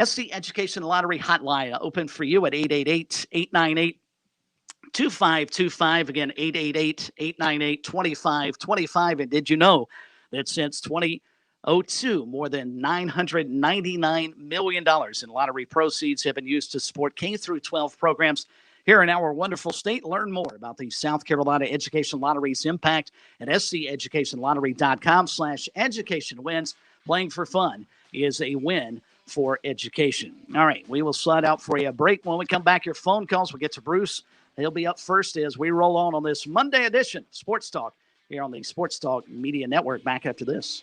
SC Education Lottery Hotline open for you at 888-898-2525. Again, 888-898-2525. And did you know that since 2002, more than $999 million in lottery proceeds have been used to support K-12 programs here in our wonderful state? Learn more about the South Carolina Education Lottery's impact at sceducationlottery.com/education wins. Playing for fun is a win for education. All right, we will slide out for a break. When we come back, your phone calls. We'll get to Bruce. He'll be up first as we roll on this Monday edition of Sports Talk here on the Sports Talk Media Network. Back after this.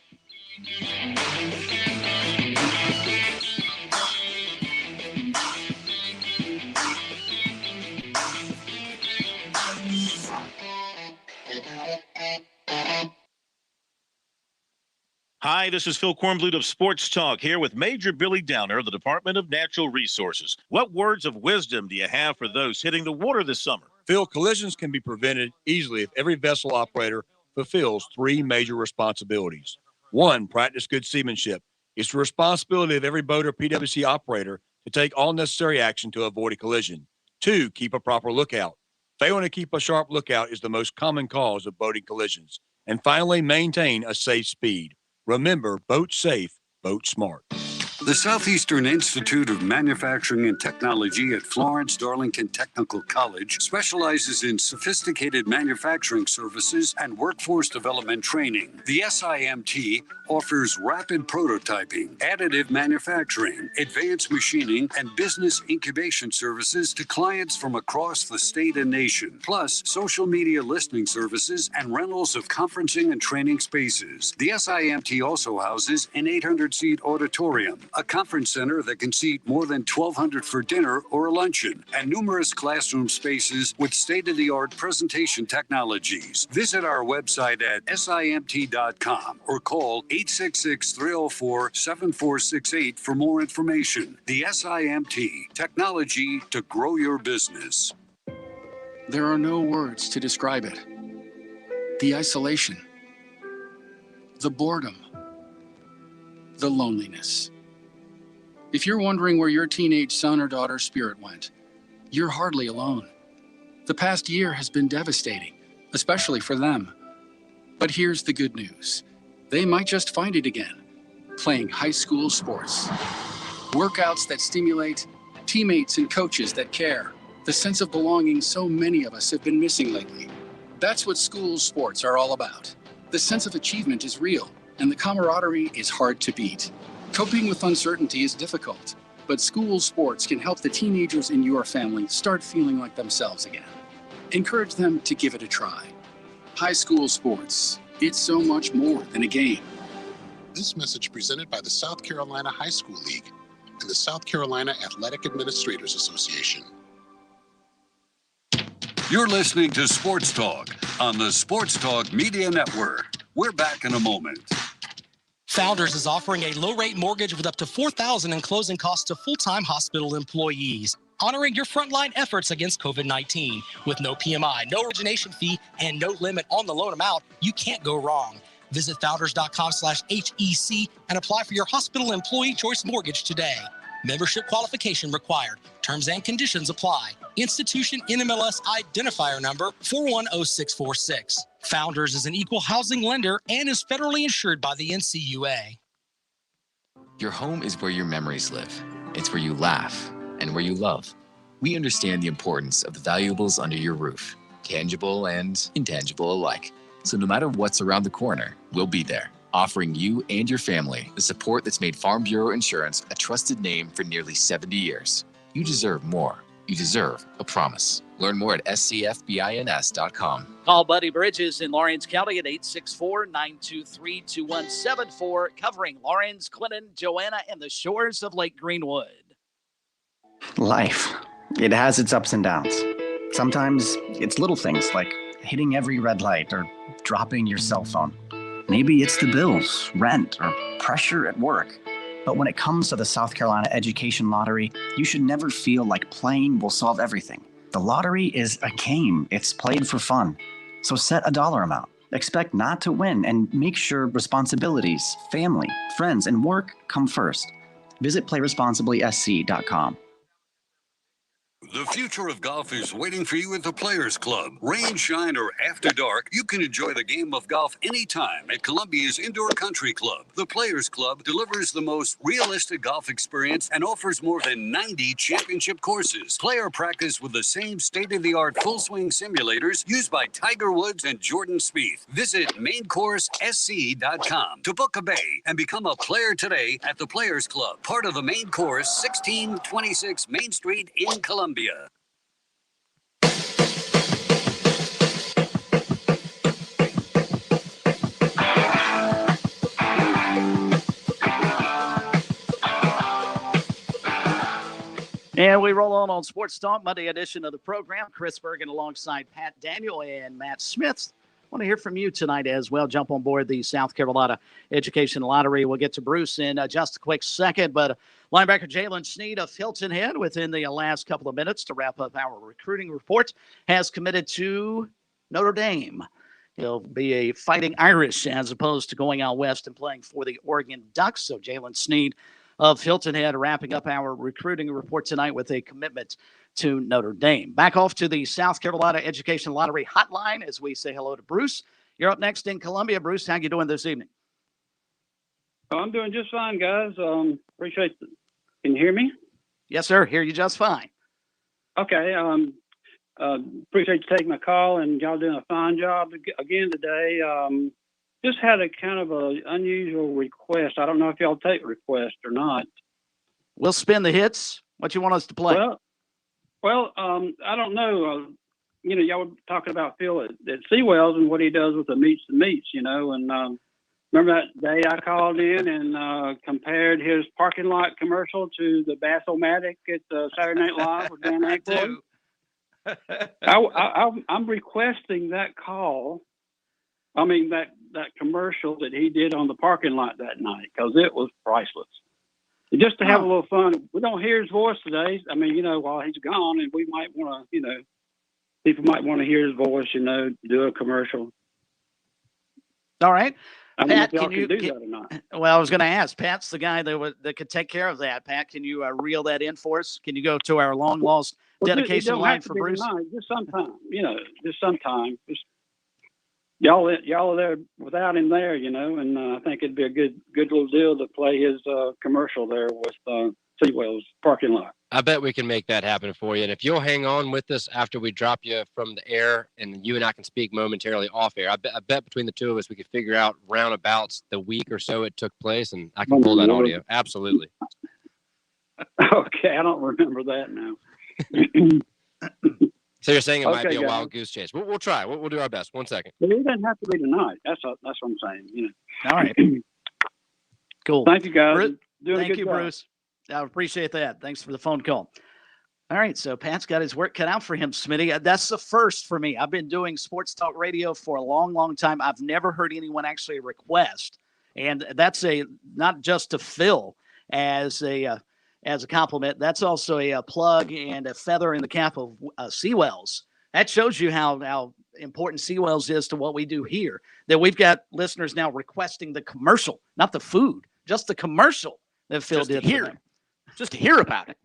Hi, this is Phil Kornblut of Sports Talk here with Major Billy Downer of the Department of Natural Resources. What words of wisdom do you have for those hitting the water this summer? Phil, collisions can be prevented easily if every vessel operator fulfills 3 major responsibilities. 1, practice good seamanship. It's the responsibility of every boat or PWC operator to take all necessary action to avoid a collision. 2, keep a proper lookout. Failing to keep a sharp lookout is the most common cause of boating collisions. And finally, maintain a safe speed. Remember, boat safe, boat smart. The Southeastern Institute of Manufacturing and Technology at Florence Darlington Technical College specializes in sophisticated manufacturing services and workforce development training. The SIMT offers rapid prototyping, additive manufacturing, advanced machining, and business incubation services to clients from across the state and nation, plus social media listening services and rentals of conferencing and training spaces. The SIMT also houses an 800-seat auditorium, a conference center that can seat more than 1,200 for dinner or a luncheon, and numerous classroom spaces with state-of-the-art presentation technologies. Visit our website at simt.com or call 866-304-7468 for more information. The SIMT, technology to grow your business. There are no words to describe it. The isolation, the boredom, the loneliness. If you're wondering where your teenage son or daughter's spirit went, you're hardly alone. The past year has been devastating, especially for them. But here's the good news. They might just find it again, playing high school sports. Workouts that stimulate, teammates and coaches that care, the sense of belonging so many of us have been missing lately. That's what school sports are all about. The sense of achievement is real, and the camaraderie is hard to beat. Coping with uncertainty is difficult, but school sports can help the teenagers in your family start feeling like themselves again. Encourage them to give it a try. High school sports, it's so much more than a game. This message presented by the South Carolina High School League and the South Carolina Athletic Administrators Association. You're listening to Sports Talk on the Sports Talk Media Network. We're back in a moment. Founders is offering a low-rate mortgage with up to $4,000 in closing costs to full-time hospital employees, honoring your frontline efforts against COVID-19. With no PMI, no origination fee, and no limit on the loan amount, you can't go wrong. Visit founders.com/HEC and apply for your hospital employee choice mortgage today. Membership qualification required. Terms and conditions apply. Institution NMLS identifier number 410646. Founders is an equal housing lender and is federally insured by the NCUA. Your home is where your memories live. It's where you laugh and where you love. We understand the importance of the valuables under your roof, tangible and intangible alike. So no matter what's around the corner, we'll be there, offering you and your family the support that's made Farm Bureau Insurance a trusted name for nearly 70 years. You deserve more. You deserve a promise. Learn more at scfbins.com. Call Buddy Bridges in Lawrence County at 864-923-2174, covering Lawrence, Clinton, Joanna, and the shores of Lake Greenwood. Life, it has its ups and downs. Sometimes it's little things like hitting every red light or dropping your cell phone. Maybe it's the bills, rent, or pressure at work. But when it comes to the South Carolina Education Lottery, you should never feel like playing will solve everything. The lottery is a game. It's played for fun. So set a dollar amount. Expect not to win and make sure responsibilities, family, friends, and work come first. Visit playresponsiblysc.com. The future of golf is waiting for you at the Players Club. Rain, shine, or after dark, you can enjoy the game of golf anytime at Columbia's Indoor Country Club. The Players Club delivers the most realistic golf experience and offers more than 90 championship courses. Play or practice with the same state-of-the-art full-swing simulators used by Tiger Woods and Jordan Spieth. Visit maincoursesc.com to book a bay and become a player today at the Players Club, part of the Main Course, 1626 Main Street in Columbia. And we roll on Sports Talk, Monday edition of the program. Chris Bergen alongside Pat Daniel and Matt Smith. Want to hear from you tonight as well. Jump on board the South Carolina Education Lottery. We'll get to Bruce in just a quick second, but linebacker Jalen Sneed of Hilton Head within the last couple of minutes to wrap up our recruiting report has committed to Notre Dame. He'll be a Fighting Irish as opposed to going out west and playing for the Oregon Ducks. So Jalen Sneed of Hilton Head wrapping up our recruiting report tonight with a commitment to Notre Dame. Back off to the South Carolina Education Lottery hotline as we say hello to Bruce. You're up next in Columbia. Bruce, how you doing this evening? I'm doing just fine, guys. Appreciate it. Can you hear me? Yes, sir. Hear you just fine. Okay. Appreciate you taking my call, and y'all doing a fine job again today. Just had a kind of an unusual request. I don't know if y'all take requests or not. We'll spin the hits. What you want us to play? Well, I don't know. Y'all were talking about Phil at Seawells and what he does with the meets, and remember that day I called in and compared his parking lot commercial to the Bass-O-Matic at Saturday Night Live with Dan Aykroyd? I'm requesting that call. I mean, that commercial that he did on the parking lot that night, because it was priceless. And just to have a little fun. We don't hear his voice today. I mean, while he's gone, and we might want to, people might want to hear his voice, do a commercial. All right. I don't know Pat, if y'all can you do that or not. Well, I was going to ask. Pat's the guy that could take care of that. Pat, can you reel that in for us? Can you go to our long lost dedication line for Bruce? Tonight, just sometime, just sometime. Just y'all are there without him there, and I think it'd be a good little deal to play his commercial there with Seawell's parking lot. I bet we can make that happen for you. And if you'll hang on with us after we drop you from the air and you and I can speak momentarily off air, I bet between the two of us we could figure out roundabouts the week or so it took place, and I can pull that audio. Absolutely. Okay, I don't remember that now. So you're saying it might be a guys. wild goose chase. We'll try. We'll do our best. 1 second. But it doesn't have to be tonight. That's what I'm saying. All right. Cool. Thank you, guys. Bruce, Doing a thank good you, job. Bruce. I appreciate that. Thanks for the phone call. All right, so Pat's got his work cut out for him, Smitty. That's the first for me. I've been doing sports talk radio for a long, long time. I've never heard anyone actually request, and that's not just to Phil as a compliment. That's also a plug and a feather in the cap of Seawells. That shows you how important Seawells is to what we do here. That we've got listeners now requesting the commercial, not the food, just the commercial that Phil Just did. to hear it. Just to hear about it.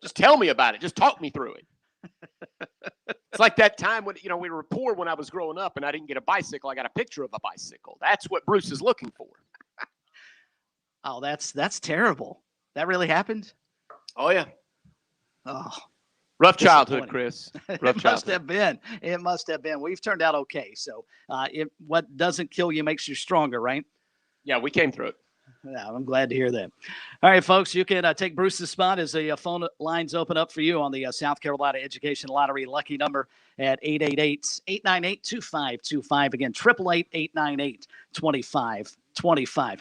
Just tell me about it. Just talk me through it. It's like that time when we were poor when I was growing up and I didn't get a bicycle. I got a picture of a bicycle. That's what Bruce is looking for. Oh, that's terrible. That really happened? Oh, yeah. Oh. Rough childhood, Chris. Rough It must have been. It must have been. We've turned out okay. So what doesn't kill you makes you stronger, right? Yeah, we came through it. Yeah, I'm glad to hear that. All right, folks, you can take Bruce's spot as the phone lines open up for you on the South Carolina Education Lottery lucky number at 888-898-2525. Again, 888-898-2525.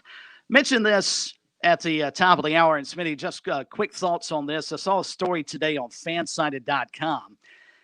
Mentioned this at the top of the hour, and Smitty, just quick thoughts on this. I saw a story today on fansided.com.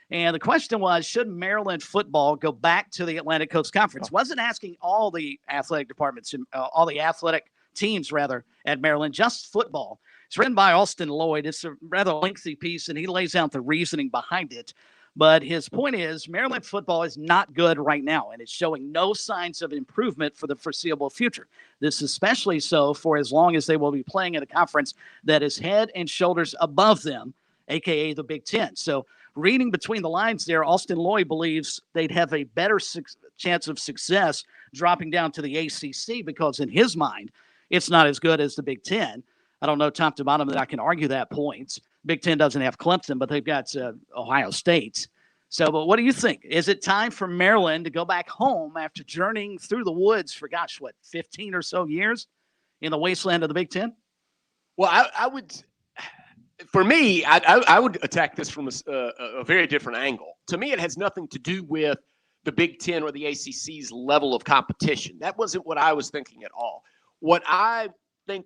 And the question was, should Maryland football go back to the Atlantic Coast Conference? Wasn't asking all the athletic departments, all the athletic teams, rather, at Maryland, just football. It's written by Austin Lloyd. It's a rather lengthy piece, and he lays out the reasoning behind it. But his point is Maryland football is not good right now, and it's showing no signs of improvement for the foreseeable future. This is especially so for as long as they will be playing in a conference that is head and shoulders above them, a.k.a. the Big Ten. So reading between the lines there, Austin Lloyd believes they'd have a better chance of success dropping down to the ACC because in his mind, it's not as good as the Big Ten. I don't know top to bottom that I can argue that point. Big Ten doesn't have Clemson, but they've got Ohio State. So, but what do you think? Is it time for Maryland to go back home after journeying through the woods for, 15 or so years in the wasteland of the Big Ten? Well, I would, for me, I would attack this from a very different angle. To me, it has nothing to do with the Big Ten or the ACC's level of competition. That wasn't what I was thinking at all. What I think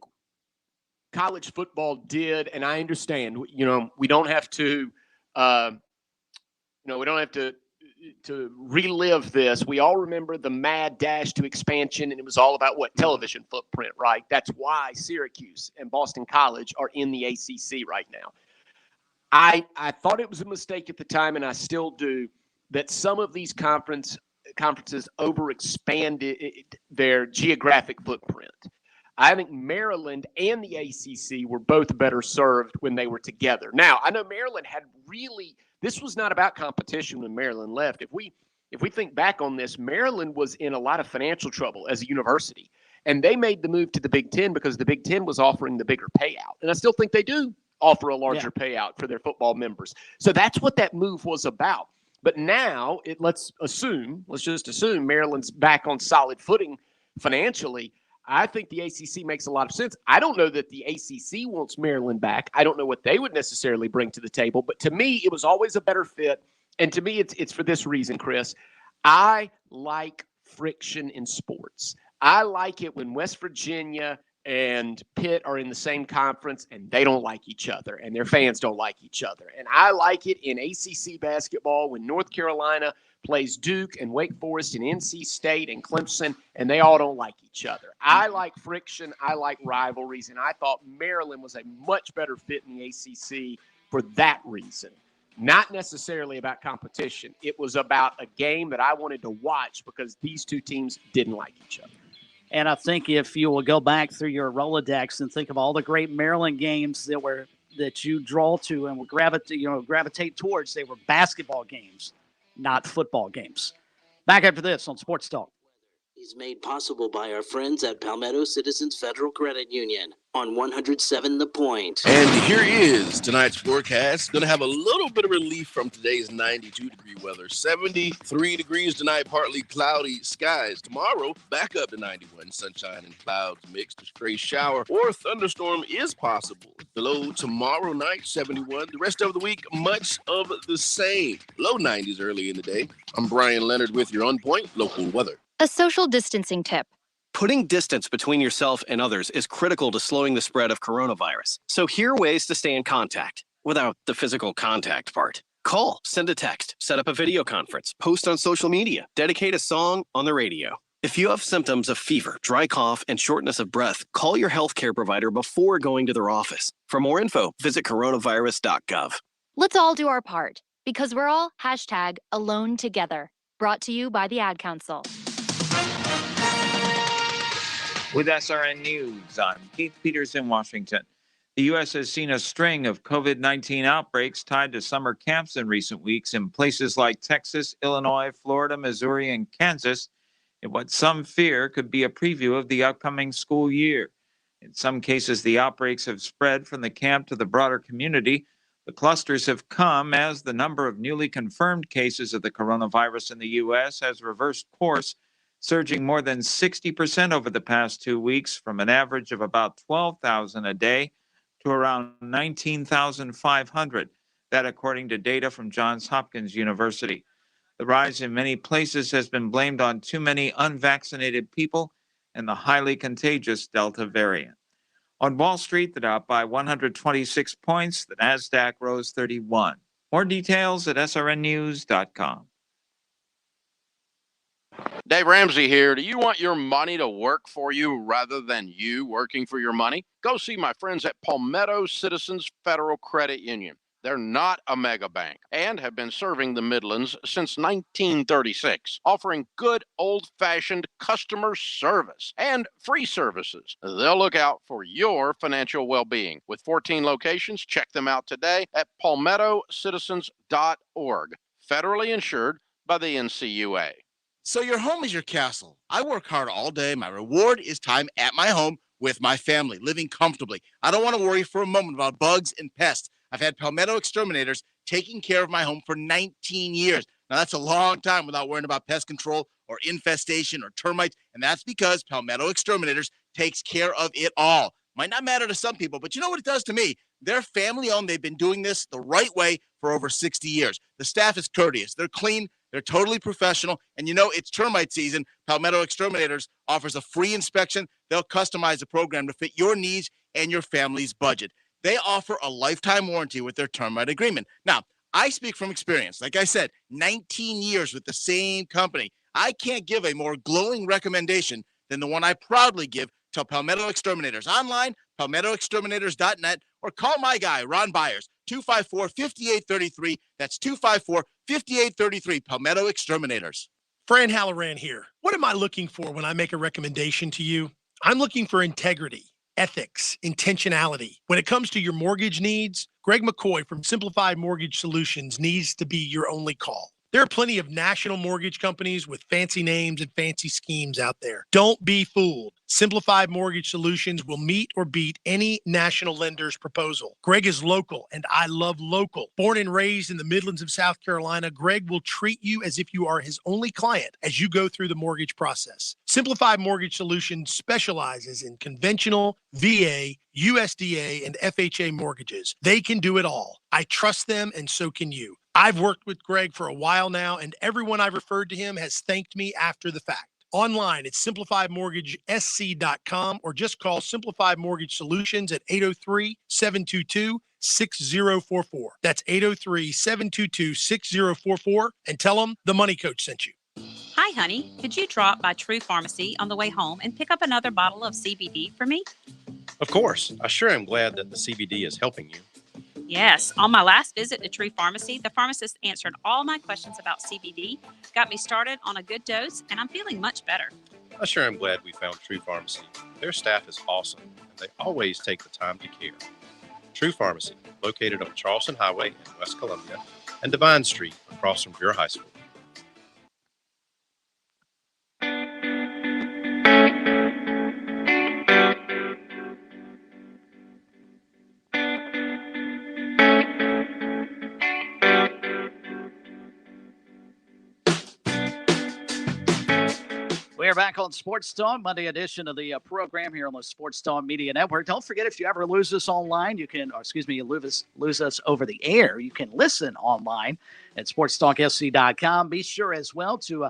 college football did, and I understand, we don't have to, to relive this. We all remember the mad dash to expansion, and it was all about television footprint, right? That's why Syracuse and Boston College are in the ACC right now. I thought it was a mistake at the time, and I still do, that some of these conferences overexpanded their geographic footprint. I think Maryland and the ACC were both better served when they were together. Now, I know Maryland this was not about competition when Maryland left. If we think back on this, Maryland was in a lot of financial trouble as a university, and they made the move to the Big Ten because the Big Ten was offering the bigger payout. And I still think they do offer a larger payout for their football members. So that's what that move was about. But now let's just assume Maryland's back on solid footing financially. I think the ACC makes a lot of sense. I don't know that the ACC wants Maryland back. I don't know what they would necessarily bring to the table. But to me, it was always a better fit. And to me, it's for this reason, Chris. I like friction in sports. I like it when West Virginia and Pitt are in the same conference and they don't like each other and their fans don't like each other. And I like it in ACC basketball when North Carolina plays Duke and Wake Forest and NC State and Clemson, and they all don't like each other. I like friction. I like rivalries, and I thought Maryland was a much better fit in the ACC for that reason. Not necessarily about competition. It was about a game that I wanted to watch because these two teams didn't like each other. And I think if you will go back through your Rolodex and think of all the great Maryland games that you draw to and will gravitate towards, they were basketball games, not football games. Back after this on Sports Talk. Is made possible by our friends at Palmetto Citizens Federal Credit Union on 107 The Point. And here is tonight's forecast. Going to have a little bit of relief from today's 92-degree weather. 73 degrees tonight, partly cloudy skies. Tomorrow, back up to 91. Sunshine and clouds mixed. A stray shower or thunderstorm is possible. The low tomorrow night, 71. The rest of the week, much of the same. Low 90s early in the day. I'm Brian Leonard with your On Point local weather. A social distancing tip. Putting distance between yourself and others is critical to slowing the spread of coronavirus. So here are ways to stay in contact without the physical contact part. Call, send a text, set up a video conference, post on social media, dedicate a song on the radio. If you have symptoms of fever, dry cough, and shortness of breath, call your healthcare provider before going to their office. For more info, visit coronavirus.gov. Let's all do our part because we're all #AloneTogether. Brought to you by the Ad Council. With SRN News, I'm Keith Peters in Washington. The U.S. has seen a string of COVID-19 outbreaks tied to summer camps in recent weeks in places like Texas, Illinois, Florida, Missouri, and Kansas, in what some fear could be a preview of the upcoming school year. In some cases, the outbreaks have spread from the camp to the broader community. The clusters have come as the number of newly confirmed cases of the coronavirus in the U.S. has reversed course, surging more than 60% over the past 2 weeks from an average of about 12,000 a day to around 19,500. That according to data from Johns Hopkins University. The rise in many places has been blamed on too many unvaccinated people and the highly contagious Delta variant. On Wall Street, the Dow up by 126 points. The Nasdaq rose 31. More details at srnnews.com. Dave Ramsey here. Do you want your money to work for you rather than you working for your money? Go see my friends at Palmetto Citizens Federal Credit Union. They're not a mega bank and have been serving the Midlands since 1936, offering good old-fashioned customer service and free services. They'll look out for your financial well-being. With 14 locations, check them out today at palmettocitizens.org. Federally insured by the NCUA. So your home is your castle. I work hard all day. My reward is time at my home with my family, living comfortably. I don't want to worry for a moment about bugs and pests. I've had Palmetto Exterminators taking care of my home for 19 years. Now, that's a long time without worrying about pest control or infestation or termites, and that's because Palmetto Exterminators takes care of it all. Might not matter to some people, but you know what it does to me? They're family-owned. They've been doing this the right way for over 60 years. The staff is courteous. They're clean. They're totally professional. And you know, it's termite season. Palmetto Exterminators offers a free inspection. They'll customize the program to fit your needs and your family's budget. They offer a lifetime warranty with their termite agreement. Now, I speak from experience. Like I said, 19 years with the same company. I can't give a more glowing recommendation than the one I proudly give to Palmetto Exterminators. Online, palmettoexterminators.net, or call my guy, Ron Byers, 254-5833. That's 254-5833, Palmetto Exterminators. Fran Halloran here. What am I looking for when I make a recommendation to you? I'm looking for integrity, ethics, intentionality. When it comes to your mortgage needs, Greg McCoy from Simplified Mortgage Solutions needs to be your only call. There are plenty of national mortgage companies with fancy names and fancy schemes out there. Don't be fooled. Simplified Mortgage Solutions will meet or beat any national lender's proposal. Greg is local, and I love local. Born and raised in the Midlands of South Carolina, Greg will treat you as if you are his only client as you go through the mortgage process. Simplified Mortgage Solutions specializes in conventional, VA, USDA, and FHA mortgages. They can do it all. I trust them, and so can you. I've worked with Greg for a while now, and everyone I've referred to him has thanked me after the fact. Online at simplifiedmortgagesc.com or just call Simplified Mortgage Solutions at 803-722-6044. That's 803-722-6044 and tell them the Money Coach sent you. Hi, honey. Could you drop by True Pharmacy on the way home and pick up another bottle of CBD for me? Of course. I sure am glad that the CBD is helping you. Yes, on my last visit to True Pharmacy, the pharmacist answered all my questions about CBD, got me started on a good dose, and I'm feeling much better. I sure am glad we found True Pharmacy. Their staff is awesome, and they always take the time to care. True Pharmacy, located on Charleston Highway in West Columbia and Divine Street across from Bureau High School. We're back on Sports Talk, Monday edition of the program here on the Sports Talk Media Network. Don't forget, if you ever lose us online, you can, you lose us over the air, you can listen online at sportstalksc.com. Be sure as well to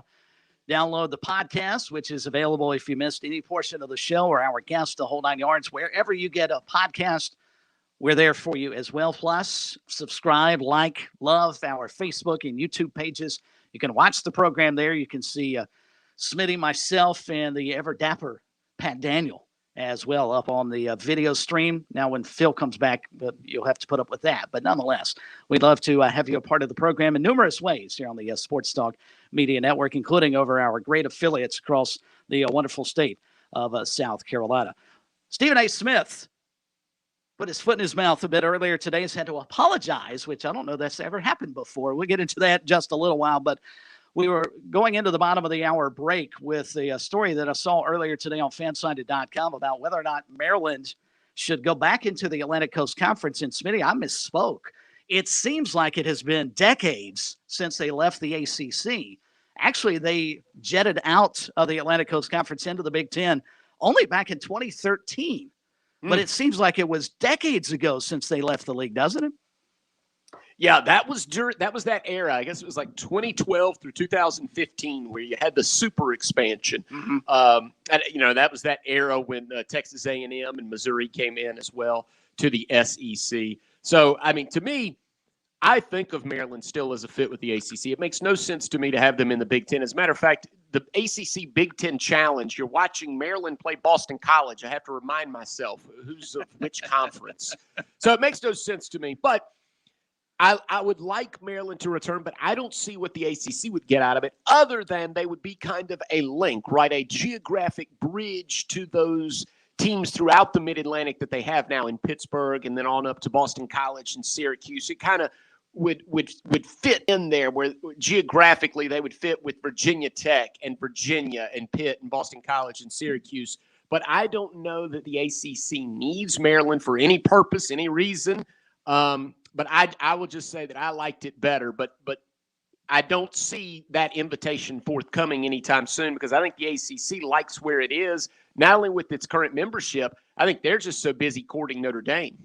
download the podcast, which is available if you missed any portion of the show or our guest, the whole 9 yards. Wherever you get a podcast, we're there for you as well. Plus, subscribe, like, love our Facebook and YouTube pages. You can watch the program there. You can see Smitty, myself, and the ever dapper Pat Daniel as well up on the video stream. Now, when Phil comes back, you'll have to put up with that. But nonetheless, we'd love to have you a part of the program in numerous ways here on the Sports Talk Media Network, including over our great affiliates across the wonderful state of South Carolina. Stephen A. Smith put his foot in his mouth a bit earlier today. He's had to apologize, which I don't know that's ever happened before. We'll get into that in just a little while, but we were going into the bottom of the hour break with a story that I saw earlier today on fansided.com about whether or not Maryland should go back into the Atlantic Coast Conference. And Smitty, I misspoke. It seems like it has been decades since they left the ACC. Actually, they jetted out of the Atlantic Coast Conference into the Big Ten only back in 2013. But it seems like it was decades ago since they left the league, doesn't it? Yeah, that was that era. I guess it was like 2012 through 2015 where you had the super expansion. And, that was that era when Texas A&M and Missouri came in as well to the SEC. So, I mean, to me, I think of Maryland still as a fit with the ACC. It makes no sense to me to have them in the Big Ten. As a matter of fact, the ACC Big Ten Challenge, you're watching Maryland play Boston College. I have to remind myself who's of which conference. So it makes no sense to me. But I would like Maryland to return, but I don't see what the ACC would get out of it other than they would be kind of a link, right? A geographic bridge to those teams throughout the Mid-Atlantic that they have now in Pittsburgh and then on up to Boston College and Syracuse. It kind of would fit in there where geographically they would fit with Virginia Tech and Virginia and Pitt and Boston College and Syracuse. But I don't know that the ACC needs Maryland for any purpose, any reason. But I will just say that I liked it better, but I don't see that invitation forthcoming anytime soon because I think the ACC likes where it is, not only with its current membership, I think they're just so busy courting Notre Dame.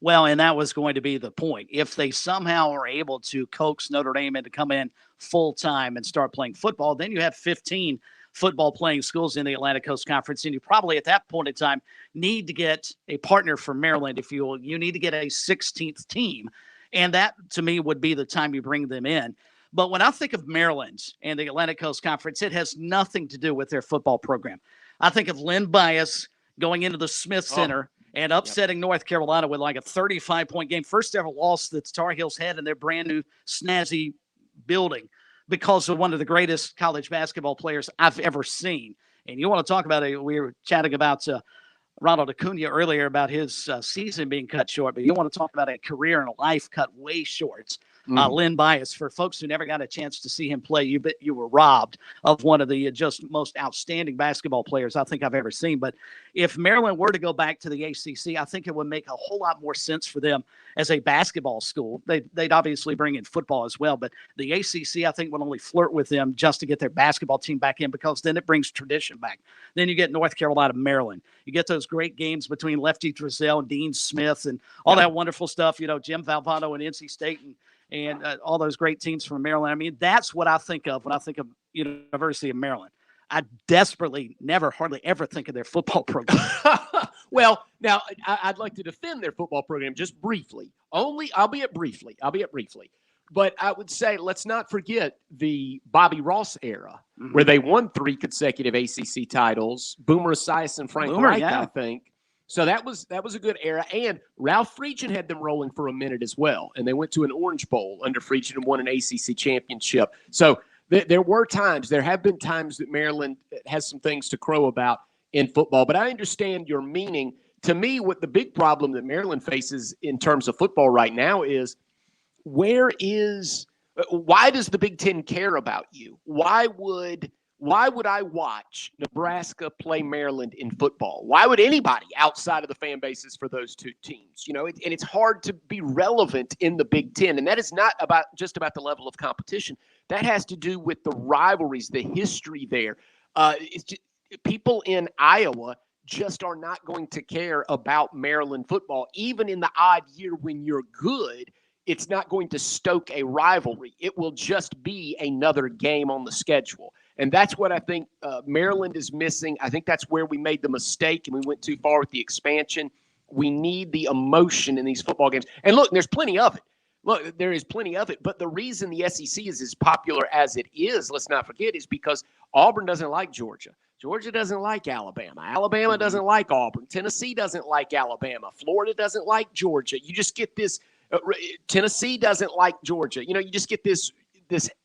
Well, and that was going to be the point. If they somehow are able to coax Notre Dame into come in full-time and start playing football, then you have 15 football playing schools in the Atlantic Coast Conference, and you probably at that point in time need to get a partner for Maryland. If you need to get a 16th team, and that to me would be the time you bring them in. But when I think of Maryland and the Atlantic Coast Conference, it has nothing to do with their football program. I think of Lynn Bias going into the Smith Center and upsetting North Carolina with like a 35-point game, first ever loss that the Tar Heels had in their brand new snazzy building, because of one of the greatest college basketball players I've ever seen. And you want to talk about it, we were chatting about Ronald Acuna earlier about his season being cut short, but you want to talk about a career and a life cut way short. Lynn Bias, for folks who never got a chance to see him play, you were robbed of one of the just most outstanding basketball players I think I've ever seen. But if Maryland were to go back to the ACC, I think it would make a whole lot more sense for them as a basketball school. They'd obviously bring in football as well, but the ACC, I think, would only flirt with them just to get their basketball team back in, because then it brings tradition back. Then you get North Carolina, Maryland. You get those great games between Lefty Driesell and Dean Smith and all that wonderful stuff, Jim Valvano and NC State and all those great teams from Maryland. I mean, that's what I think of when I think of University of Maryland. I desperately hardly ever think of their football program. Well, now I'd like to defend their football program just briefly, albeit briefly. But I would say let's not forget the Bobby Ross era, where they won 3 consecutive ACC titles. Boomer Esiason and Frank Reich, I think. So that was a good era. And Ralph Friedgen had them rolling for a minute as well. And they went to an Orange Bowl under Friedgen and won an ACC championship. So there have been times that Maryland has some things to crow about in football. But I understand your meaning. To me, what the big problem that Maryland faces in terms of football right now is why does the Big Ten care about you? Why would I watch Nebraska play Maryland in football? Why would anybody outside of the fan bases for those two teams? And it's hard to be relevant in the Big Ten. And that is not just about the level of competition. That has to do with the rivalries, the history there. People in Iowa just are not going to care about Maryland football. Even in the odd year when you're good, it's not going to stoke a rivalry. It will just be another game on the schedule. And that's what I think Maryland is missing. I think that's where we made the mistake and we went too far with the expansion. We need the emotion in these football games. And look, there's plenty of it. Look, there is plenty of it. But the reason the SEC is as popular as it is, let's not forget, is because Auburn doesn't like Georgia. Georgia doesn't like Alabama. Alabama doesn't like Auburn. Tennessee doesn't like Alabama. Florida doesn't like Georgia. You just get this. Tennessee doesn't like Georgia. You just get this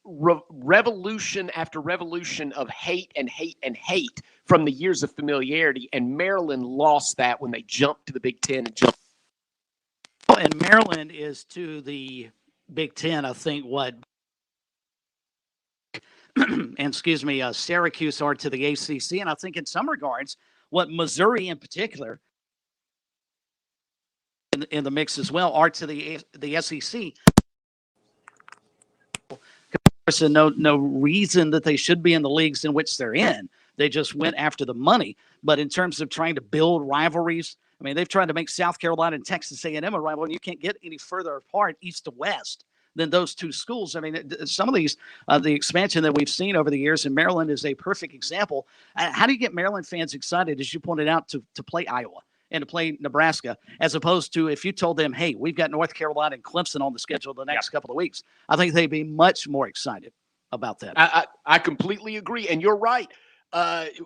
revolution after revolution of hate and hate and hate from the years of familiarity. And Maryland lost that when they jumped to the Big Ten and jumped. And Maryland is to the Big Ten, I think, what and Syracuse are to the ACC, and I think in some regards, what Missouri in particular, in the mix as well, are to the SEC. No reason that they should be in the leagues in which they're in. They just went after the money. But in terms of trying to build rivalries, I mean, they've tried to make South Carolina and Texas A&M a rival, and you can't get any further apart east to west than those two schools. I mean, some of these, the expansion that we've seen over the years in Maryland is a perfect example. How do you get Maryland fans excited, as you pointed out, to play Iowa and to play Nebraska, as opposed to if you told them, hey, we've got North Carolina and Clemson on the schedule the next couple of weeks? I think they'd be much more excited about that. I completely agree. And you're right.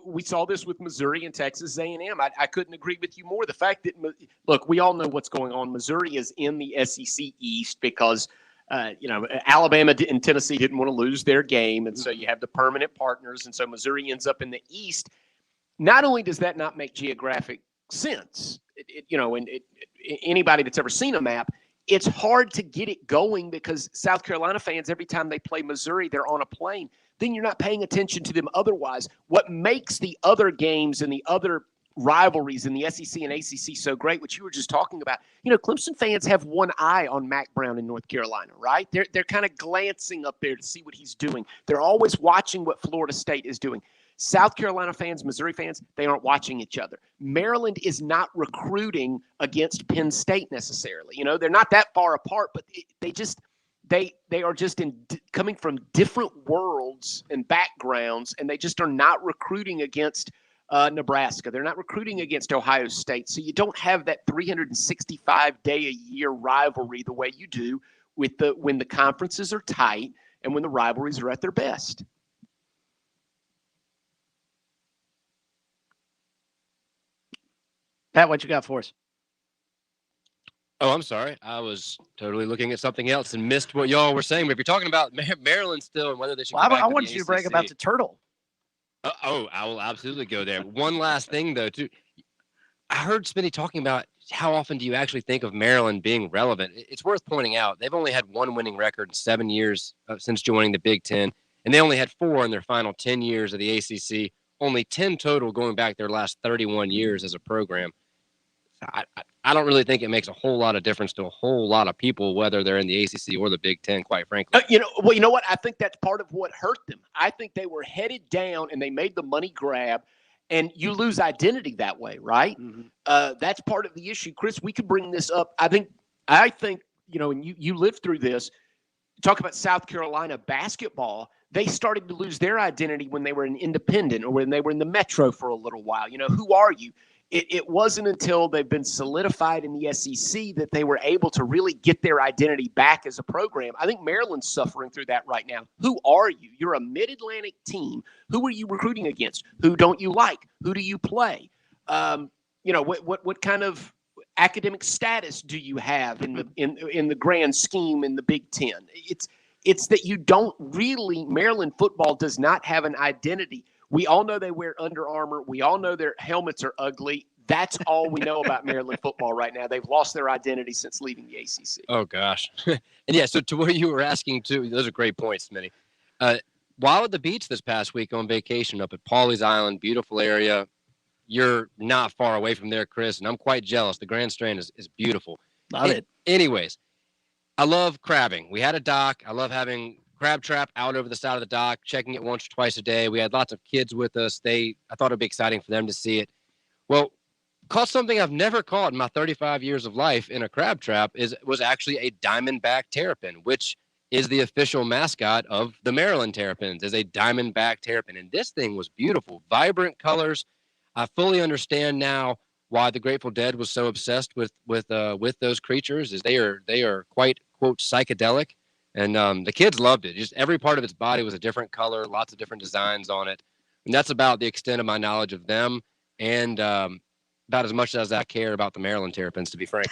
We saw this with Missouri and Texas A&M. I couldn't agree with you more. The fact that, look, we all know what's going on. Missouri is in the SEC East because Alabama and Tennessee didn't want to lose their game. And so you have the permanent partners. And so Missouri ends up in the East. Not only does that not make geographic sense, anybody that's ever seen a map, it's hard to get it going because South Carolina fans, every time they play Missouri, they're on a plane. Then you're not paying attention to them otherwise. What makes the other games and the other rivalries in the SEC and ACC so great, which you were just talking about, Clemson fans have one eye on Mac Brown in North Carolina, right? They're kind of glancing up there to see what he's doing. They're always watching what Florida State is doing. South Carolina fans, Missouri fans, they aren't watching each other. Maryland is not recruiting against Penn State necessarily. They're not that far apart, but they are just coming from different worlds and backgrounds, and they just are not recruiting against Nebraska. They're not recruiting against Ohio State. So you don't have that 365-day-a-year rivalry the way you do when the conferences are tight and when the rivalries are at their best. Pat, what you got for us? Oh, I'm sorry. I was totally looking at something else and missed what y'all were saying. But if you're talking about Maryland still and whether they should go back I wanted you to brag about the turtle. I will absolutely go there. One last thing, though, too. I heard Smitty talking about how often do you actually think of Maryland being relevant. It's worth pointing out they've only had one winning record in 7 years since joining the Big Ten, and they only had 4 in their final 10 years of the ACC, only 10 total going back their last 31 years as a program. I don't really think it makes a whole lot of difference to a whole lot of people, whether they're in the ACC or the Big Ten, quite frankly. You know what? I think that's part of what hurt them. I think they were headed down and they made the money grab, and you lose identity that way, right? Mm-hmm. That's part of the issue. Chris, we could bring this up. I think, and you lived through this. Talk about South Carolina basketball. They started to lose their identity when they were an independent or when they were in the Metro for a little while. Who are you? It wasn't until they've been solidified in the SEC that they were able to really get their identity back as a program. I think Maryland's suffering through that right now. Who are you? You're a Mid-Atlantic team. Who are you recruiting against? Who don't you like? Who do you play? what kind of academic status do you have in the grand scheme in the Big Ten? It's that you don't really, Maryland football does not have an identity. We all know they wear Under Armour. We all know their helmets are ugly. That's all we know about Maryland football right now. They've lost their identity since leaving the ACC. Oh, gosh. And yeah, so to what you were asking, too, those are great points, Smitty. While at the beach this past week on vacation up at Pawleys Island, beautiful area. You're not far away from there, Chris, and I'm quite jealous. The Grand Strand is beautiful. Love it. Anyways, I love crabbing. We had a dock. I love having crab trap out over the side of the dock, checking it once or twice a day. We had lots of kids with us. I thought it'd be exciting for them to see it. Well, caught something I've never caught in my 35 years of life in a crab trap was actually a diamondback terrapin, which is the official mascot of the Maryland Terrapins, is a diamondback terrapin. And this thing was beautiful, vibrant colors. I fully understand now why the Grateful Dead was so obsessed with those creatures, is they are quite, quote, psychedelic. And the kids loved it. Just every part of its body was a different color, lots of different designs on it. And that's about the extent of my knowledge of them, and about as much as I care about the Maryland Terrapins, to be frank.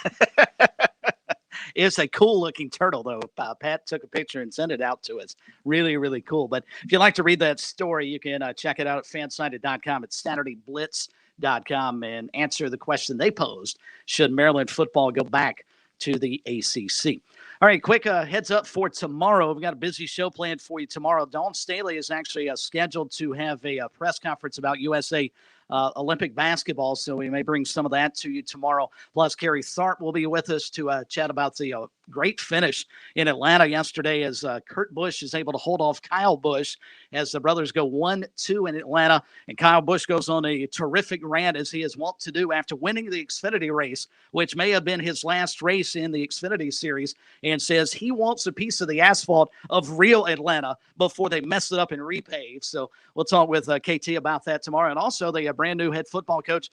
It's a cool looking turtle, though. Pat took a picture and sent it out to us. Really, really cool. But if you'd like to read that story, you can check it out at fansided.com. It's SaturdayBlitz.com and answer the question they posed. Should Maryland football go back to the ACC? All right, quick heads up for tomorrow. We've got a busy show planned for you tomorrow. Dawn Staley is actually scheduled to have a press conference about USA Olympic basketball, so we may bring some of that to you tomorrow. Plus, Carrie Tharp will be with us to chat about the great finish in Atlanta yesterday as Kurt Busch is able to hold off Kyle Busch as the brothers go 1-2 in Atlanta. And Kyle Busch goes on a terrific rant, as he is wont to do after winning the Xfinity race, which may have been his last race in the Xfinity series, and says he wants a piece of the asphalt of real Atlanta before they mess it up and repave. So we'll talk with KT about that tomorrow. And also the brand new head football coach,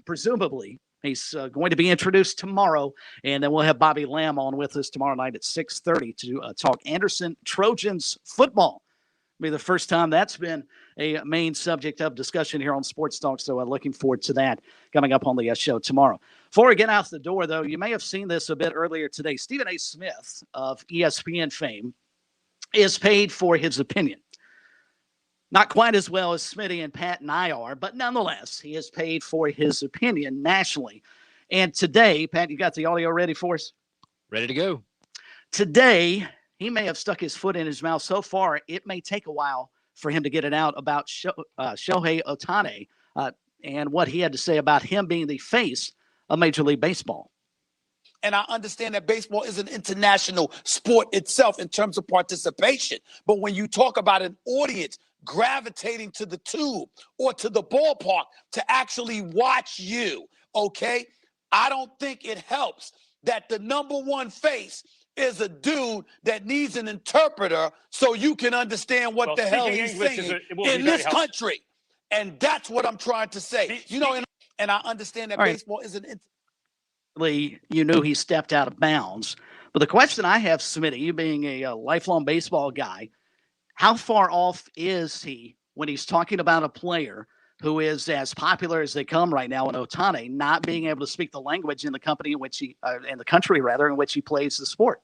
presumably, he's going to be introduced tomorrow, and then we'll have Bobby Lamb on with us tomorrow night at 6:30 to talk Anderson Trojans football. It'll be the first time that's been a main subject of discussion here on Sports Talk, so looking forward to that coming up on the show tomorrow. Before we get out the door, though, you may have seen this a bit earlier today. Stephen A. Smith of ESPN fame is paid for his opinion. Not quite as well as Smitty and Pat and I are, but nonetheless, he is paid for his opinion nationally. And today, Pat, you got the audio ready for us? Ready to go. Today, he may have stuck his foot in his mouth so far, it may take a while for him to get it out about Shohei Ohtani and what he had to say about him being the face of Major League Baseball. And I understand that baseball is an international sport itself in terms of participation. But when you talk about an audience gravitating to the tube or to the ballpark to actually watch you, okay, I don't think it helps that the number one face is a dude that needs an interpreter so you can understand what the hell he's saying in this country. And that's what I'm trying to say. And I understand that baseball is an you knew he stepped out of bounds. But the question I have, Smitty, you being a lifelong baseball guy, how far off is he when he's talking about a player who is as popular as they come right now in Ohtani, not being able to speak the language in the company in which he, in the country rather, in which he plays the sport?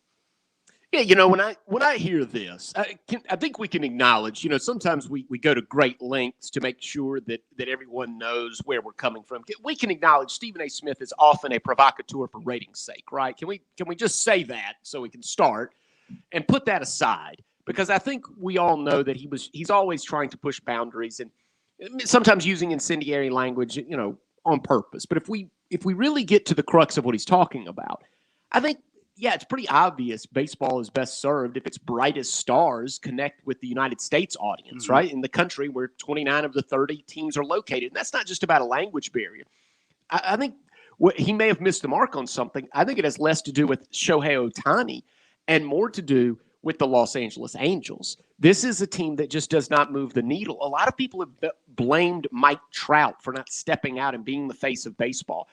Yeah, when I hear this, I think we can acknowledge, sometimes we go to great lengths to make sure that everyone knows where we're coming from. We can acknowledge Stephen A. Smith is often a provocateur for ratings' sake, right? Can we just say that so we can start and put that aside? Because I think we all know that he's always trying to push boundaries and sometimes using incendiary language, on purpose. But if we really get to the crux of what he's talking about, I think, yeah, it's pretty obvious baseball is best served if its brightest stars connect with the United States audience, right? In the country where 29 of the 30 teams are located. And that's not just about a language barrier. I think he may have missed the mark on something. I think it has less to do with Shohei Ohtani and more to do with the Los Angeles Angels. This is a team that just does not move the needle. A lot of people have blamed Mike Trout for not stepping out and being the face of baseball.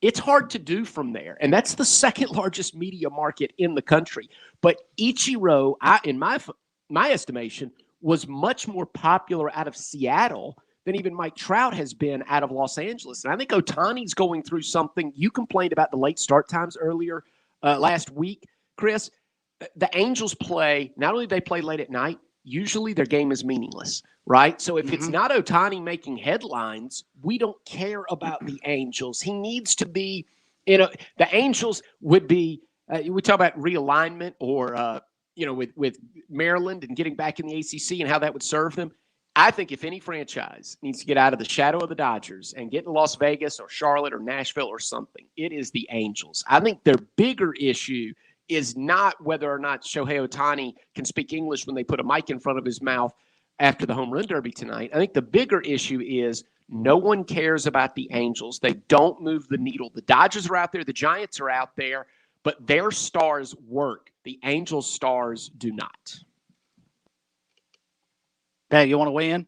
It's hard to do from there, and that's the second largest media market in the country. But Ichiro, in my estimation, was much more popular out of Seattle than even Mike Trout has been out of Los Angeles. And I think Ohtani's going through something. You complained about the late start times earlier last week, Chris. The Angels play, not only do they play late at night, usually their game is meaningless, right? So if it's not Ohtani making headlines, we don't care about the Angels. He needs to be, the Angels would be, we talk about realignment or, with Maryland and getting back in the ACC and how that would serve them. I think if any franchise needs to get out of the shadow of the Dodgers and get to Las Vegas or Charlotte or Nashville or something, it is the Angels. I think their bigger issue is not whether or not Shohei Ohtani can speak English when they put a mic in front of his mouth after the home run derby tonight. I think the bigger issue is no one cares about the Angels. They don't move the needle. The Dodgers are out there. The Giants are out there, but their stars work. The Angels' stars do not. Pat, you want to weigh in?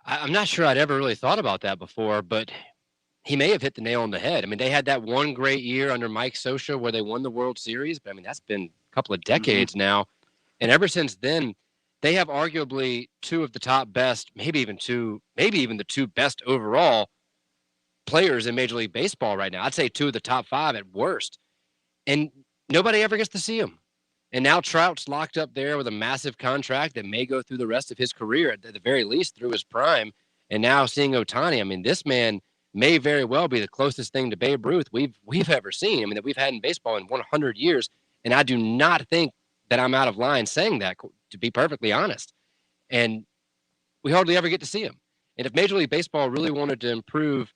I'm not sure I'd ever really thought about that before, but he may have hit the nail on the head. I mean, they had that one great year under Mike Scioscia where they won the World Series, but I mean, that's been a couple of decades now. And ever since then, they have arguably two of the top best, maybe even the two best overall players in Major League Baseball right now. I'd say two of the top five at worst. And nobody ever gets to see him. And now Trout's locked up there with a massive contract that may go through the rest of his career, at the very least through his prime. And now seeing Ohtani, I mean, this man may very well be the closest thing to Babe Ruth we've ever seen. I mean, that we've had in baseball in 100 years. And I do not think that I'm out of line saying that, to be perfectly honest. And we hardly ever get to see him. And if Major League Baseball really wanted to improve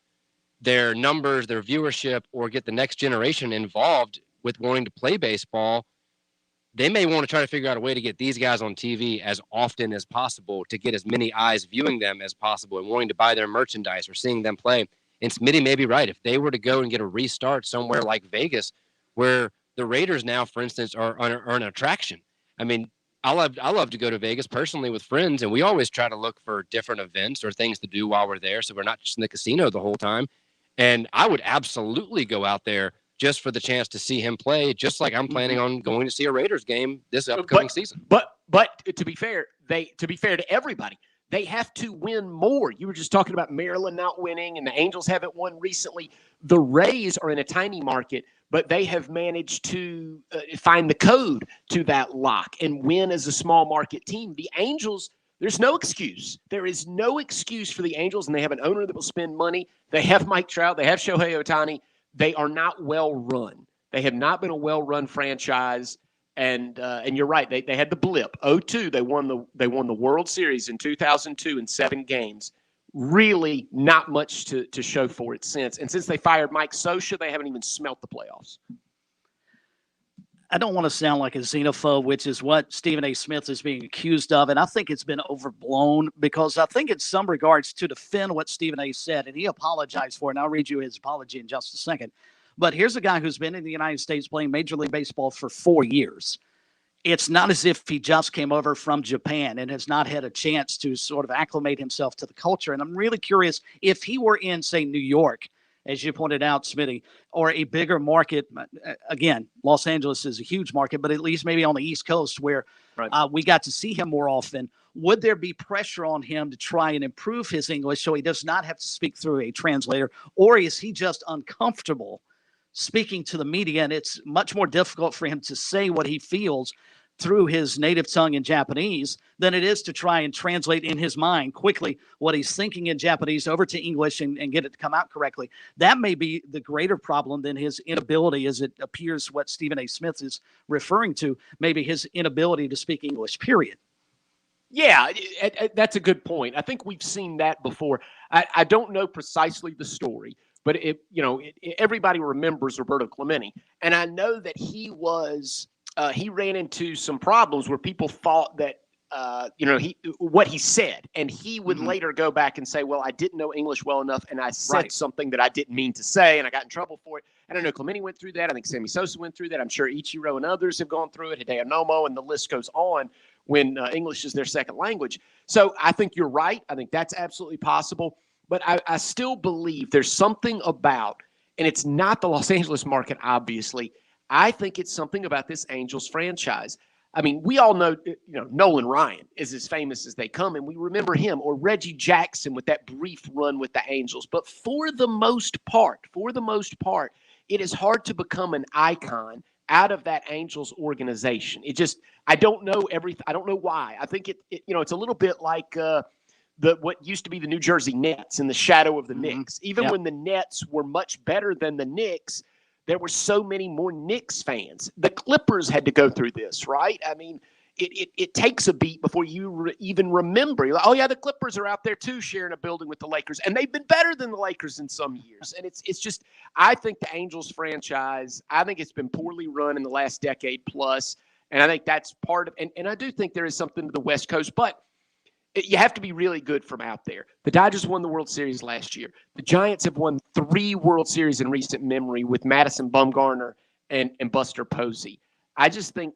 their numbers, their viewership, or get the next generation involved with wanting to play baseball, they may want to try to figure out a way to get these guys on TV as often as possible to get as many eyes viewing them as possible and wanting to buy their merchandise or seeing them play. And Smitty may be right. If they were to go and get a restart somewhere like Vegas, where the Raiders now, for instance, are an attraction. I mean, I love to go to Vegas personally with friends, and we always try to look for different events or things to do while we're there, so we're not just in the casino the whole time. And I would absolutely go out there just for the chance to see him play, just like I'm planning on going to see a Raiders game this upcoming season. But to be fair, to everybody, they have to win more. You were just talking about Maryland not winning, and the Angels haven't won recently. The Rays are in a tiny market, but they have managed to find the code to that lock and win as a small market team. The Angels, there's no excuse. There is no excuse for the Angels, and they have an owner that will spend money. They have Mike Trout. They have Shohei Ohtani. They are not well run. They have not been a well run franchise. And you're right. They had the blip. 0-2. They won the World Series in 2002 in 7 games. Really not much to show for it since. And since they fired Mike Scioscia, they haven't even smelt the playoffs. I don't want to sound like a xenophobe, which is what Stephen A. Smith is being accused of. And I think it's been overblown because I think in some regards to defend what Stephen A. said, and he apologized for it, and I'll read you his apology in just a second. But here's a guy who's been in the United States playing Major League Baseball for 4 years. It's not as if he just came over from Japan and has not had a chance to sort of acclimate himself to the culture. And I'm really curious if he were in, say, New York, as you pointed out, Smitty, or a bigger market. Again, Los Angeles is a huge market, but at least maybe on the East Coast where we got to see him more often. Would there be pressure on him to try and improve his English so he does not have to speak through a translator? Or is he just uncomfortable speaking to the media, and it's much more difficult for him to say what he feels through his native tongue in Japanese than it is to try and translate in his mind quickly what he's thinking in Japanese over to English and get it to come out correctly? That may be the greater problem than his inability, as it appears what Stephen A. Smith is referring to, maybe his inability to speak English, period. Yeah, that's a good point. I think we've seen that before. I don't know precisely the story, but everybody remembers Roberto Clemente. And I know that he ran into some problems where people thought that, what he said. And he would later go back and say, well, I didn't know English well enough, and I said something that I didn't mean to say, and I got in trouble for it. And I know Clemente went through that. I think Sammy Sosa went through that. I'm sure Ichiro and others have gone through it, Hideo Nomo, and the list goes on when English is their second language. So I think you're right. I think that's absolutely possible. But I still believe there's something about, and it's not the Los Angeles market, obviously. I think it's something about this Angels franchise. I mean, we all know, Nolan Ryan is as famous as they come, and we remember him, or Reggie Jackson with that brief run with the Angels. But for the most part, it is hard to become an icon out of that Angels organization. I don't know everything. I don't know why. I think it's a little bit like what used to be the New Jersey Nets in the shadow of the Knicks. Even when the Nets were much better than the Knicks, there were so many more Knicks fans. The Clippers had to go through this, right? I mean, it takes a beat before you even remember. You're like, oh, yeah, the Clippers are out there too sharing a building with the Lakers, and they've been better than the Lakers in some years. And it's just I think the Angels franchise, I think it's been poorly run in the last decade plus, and I think that's part of – and I do think there is something to the West Coast, but – you have to be really good from out there. The Dodgers won the World Series last year. The Giants have won 3 World Series in recent memory with Madison Bumgarner and Buster Posey. I just think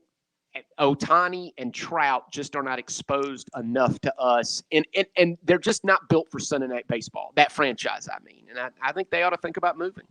Ohtani and Trout just are not exposed enough to us, and they're just not built for Sunday Night Baseball, that franchise, I mean. And I think they ought to think about moving.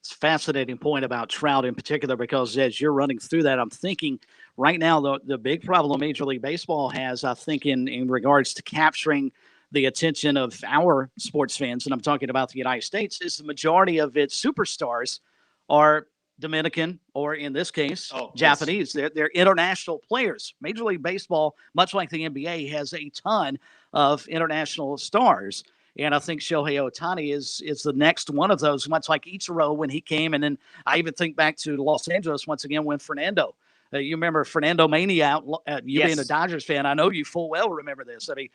It's a fascinating point about Trout in particular, because as you're running through that, I'm thinking right now the big problem Major League Baseball has, I think, in regards to capturing the attention of our sports fans, and I'm talking about the United States, is the majority of its superstars are Dominican, or in this case, Japanese. Yes. They're international players. Major League Baseball, much like the NBA, has a ton of international stars. And I think Shohei Ohtani is the next one of those, much like Ichiro when he came. And then I even think back to Los Angeles once again when Fernando. You remember Fernando Mania, you being a Dodgers fan, I know you full well remember this. I mean,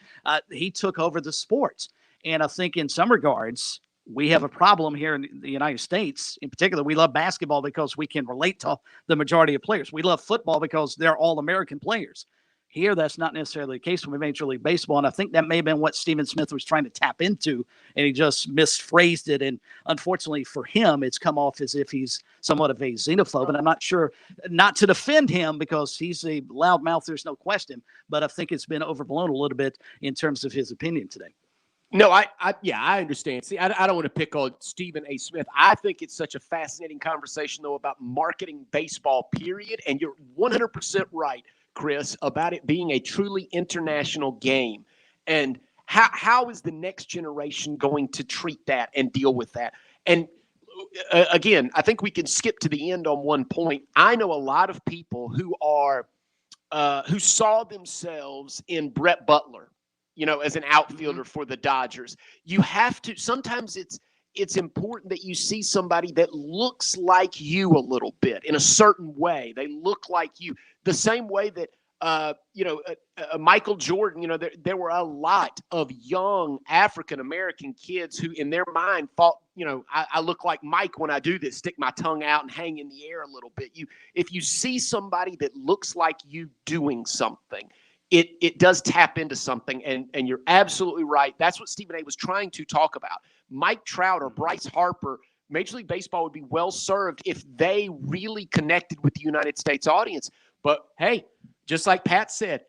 he took over the sports. And I think in some regards, we have a problem here in the United States. In particular, we love basketball because we can relate to the majority of players. We love football because they're all American players. Here, that's not necessarily the case with Major League Baseball, and I think that may have been what Stephen Smith was trying to tap into, and he just misphrased it. And unfortunately for him, it's come off as if he's somewhat of a xenophobe, and I'm not sure, not to defend him because he's a loudmouth, there's no question, but I think it's been overblown a little bit in terms of his opinion today. No, I understand. See, I don't want to pick on Stephen A. Smith. I think it's such a fascinating conversation, though, about marketing baseball, period, and you're 100% right, Chris, about it being a truly international game. And how is the next generation going to treat that and deal with that? And again, I think we can skip to the end on one point. I know a lot of people who saw themselves in Brett Butler, as an outfielder for the Dodgers. You have to, sometimes it's important that you see somebody that looks like you a little bit in a certain way. They look like you the same way that, Michael Jordan, there were a lot of young African-American kids who in their mind thought, I look like Mike when I do this, stick my tongue out and hang in the air a little bit. If you see somebody that looks like you doing something, it does tap into something, and you're absolutely right. That's what Stephen A. was trying to talk about. Mike Trout or Bryce Harper, Major League Baseball would be well served if they really connected with the United States audience. But, hey, just like Pat said,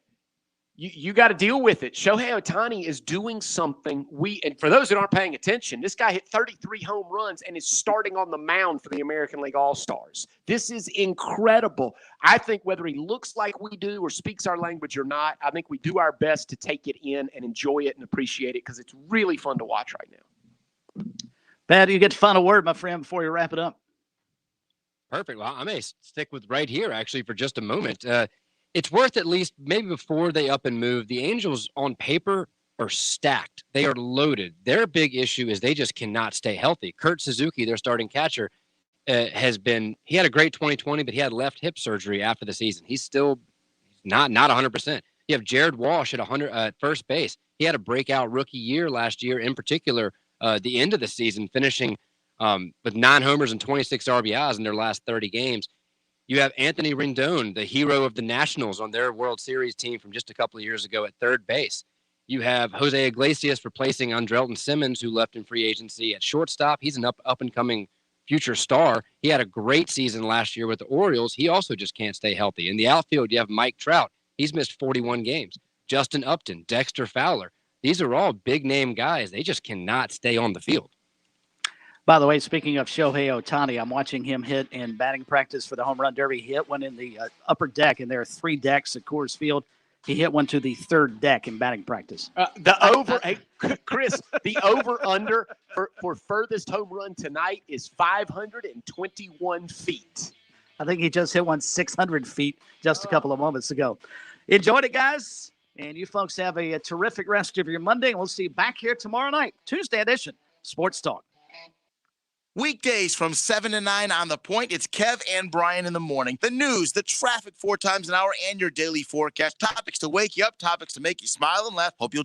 you got to deal with it. Shohei Ohtani is doing something. And for those that aren't paying attention, this guy hit 33 home runs and is starting on the mound for the American League All-Stars. This is incredible. I think whether he looks like we do or speaks our language or not, I think we do our best to take it in and enjoy it and appreciate it because it's really fun to watch right now. Pat, you get the final word, my friend, before you wrap it up. Perfect. Well, I may stick with right here, actually, for just a moment. It's worth at least maybe before they up and move. The Angels on paper are stacked. They are loaded. Their big issue is they just cannot stay healthy. Kurt Suzuki, their starting catcher, he had a great 2020, but he had left hip surgery after the season. He's still not 100%. You have Jared Walsh at first base. He had a breakout rookie year last year, in particular, the end of the season, finishing with 9 homers and 26 RBIs in their last 30 games. You have Anthony Rendon, the hero of the Nationals on their World Series team from just a couple of years ago at third base. You have Jose Iglesias replacing Andrelton Simmons, who left in free agency at shortstop. He's an up-and-coming future star. He had a great season last year with the Orioles. He also just can't stay healthy. In the outfield, you have Mike Trout. He's missed 41 games. Justin Upton, Dexter Fowler. These are all big-name guys. They just cannot stay on the field. By the way, speaking of Shohei Ohtani, I'm watching him hit in batting practice for the home run derby. He hit one in the upper deck, and there are 3 decks at Coors Field. He hit one to the 3rd deck in batting practice. Hey, Chris, the over-under for furthest home run tonight is 521 feet. I think he just hit one 600 feet just a couple of moments ago. Enjoyed it, guys. And you folks have a terrific rest of your Monday. And we'll see you back here tomorrow night, Tuesday edition, Sports Talk. Weekdays from 7 to 9 on The Point. It's Kev and Brian in the morning. The news, the traffic 4 times an hour, and your daily forecast. Topics to wake you up, topics to make you smile and laugh. Hope you'll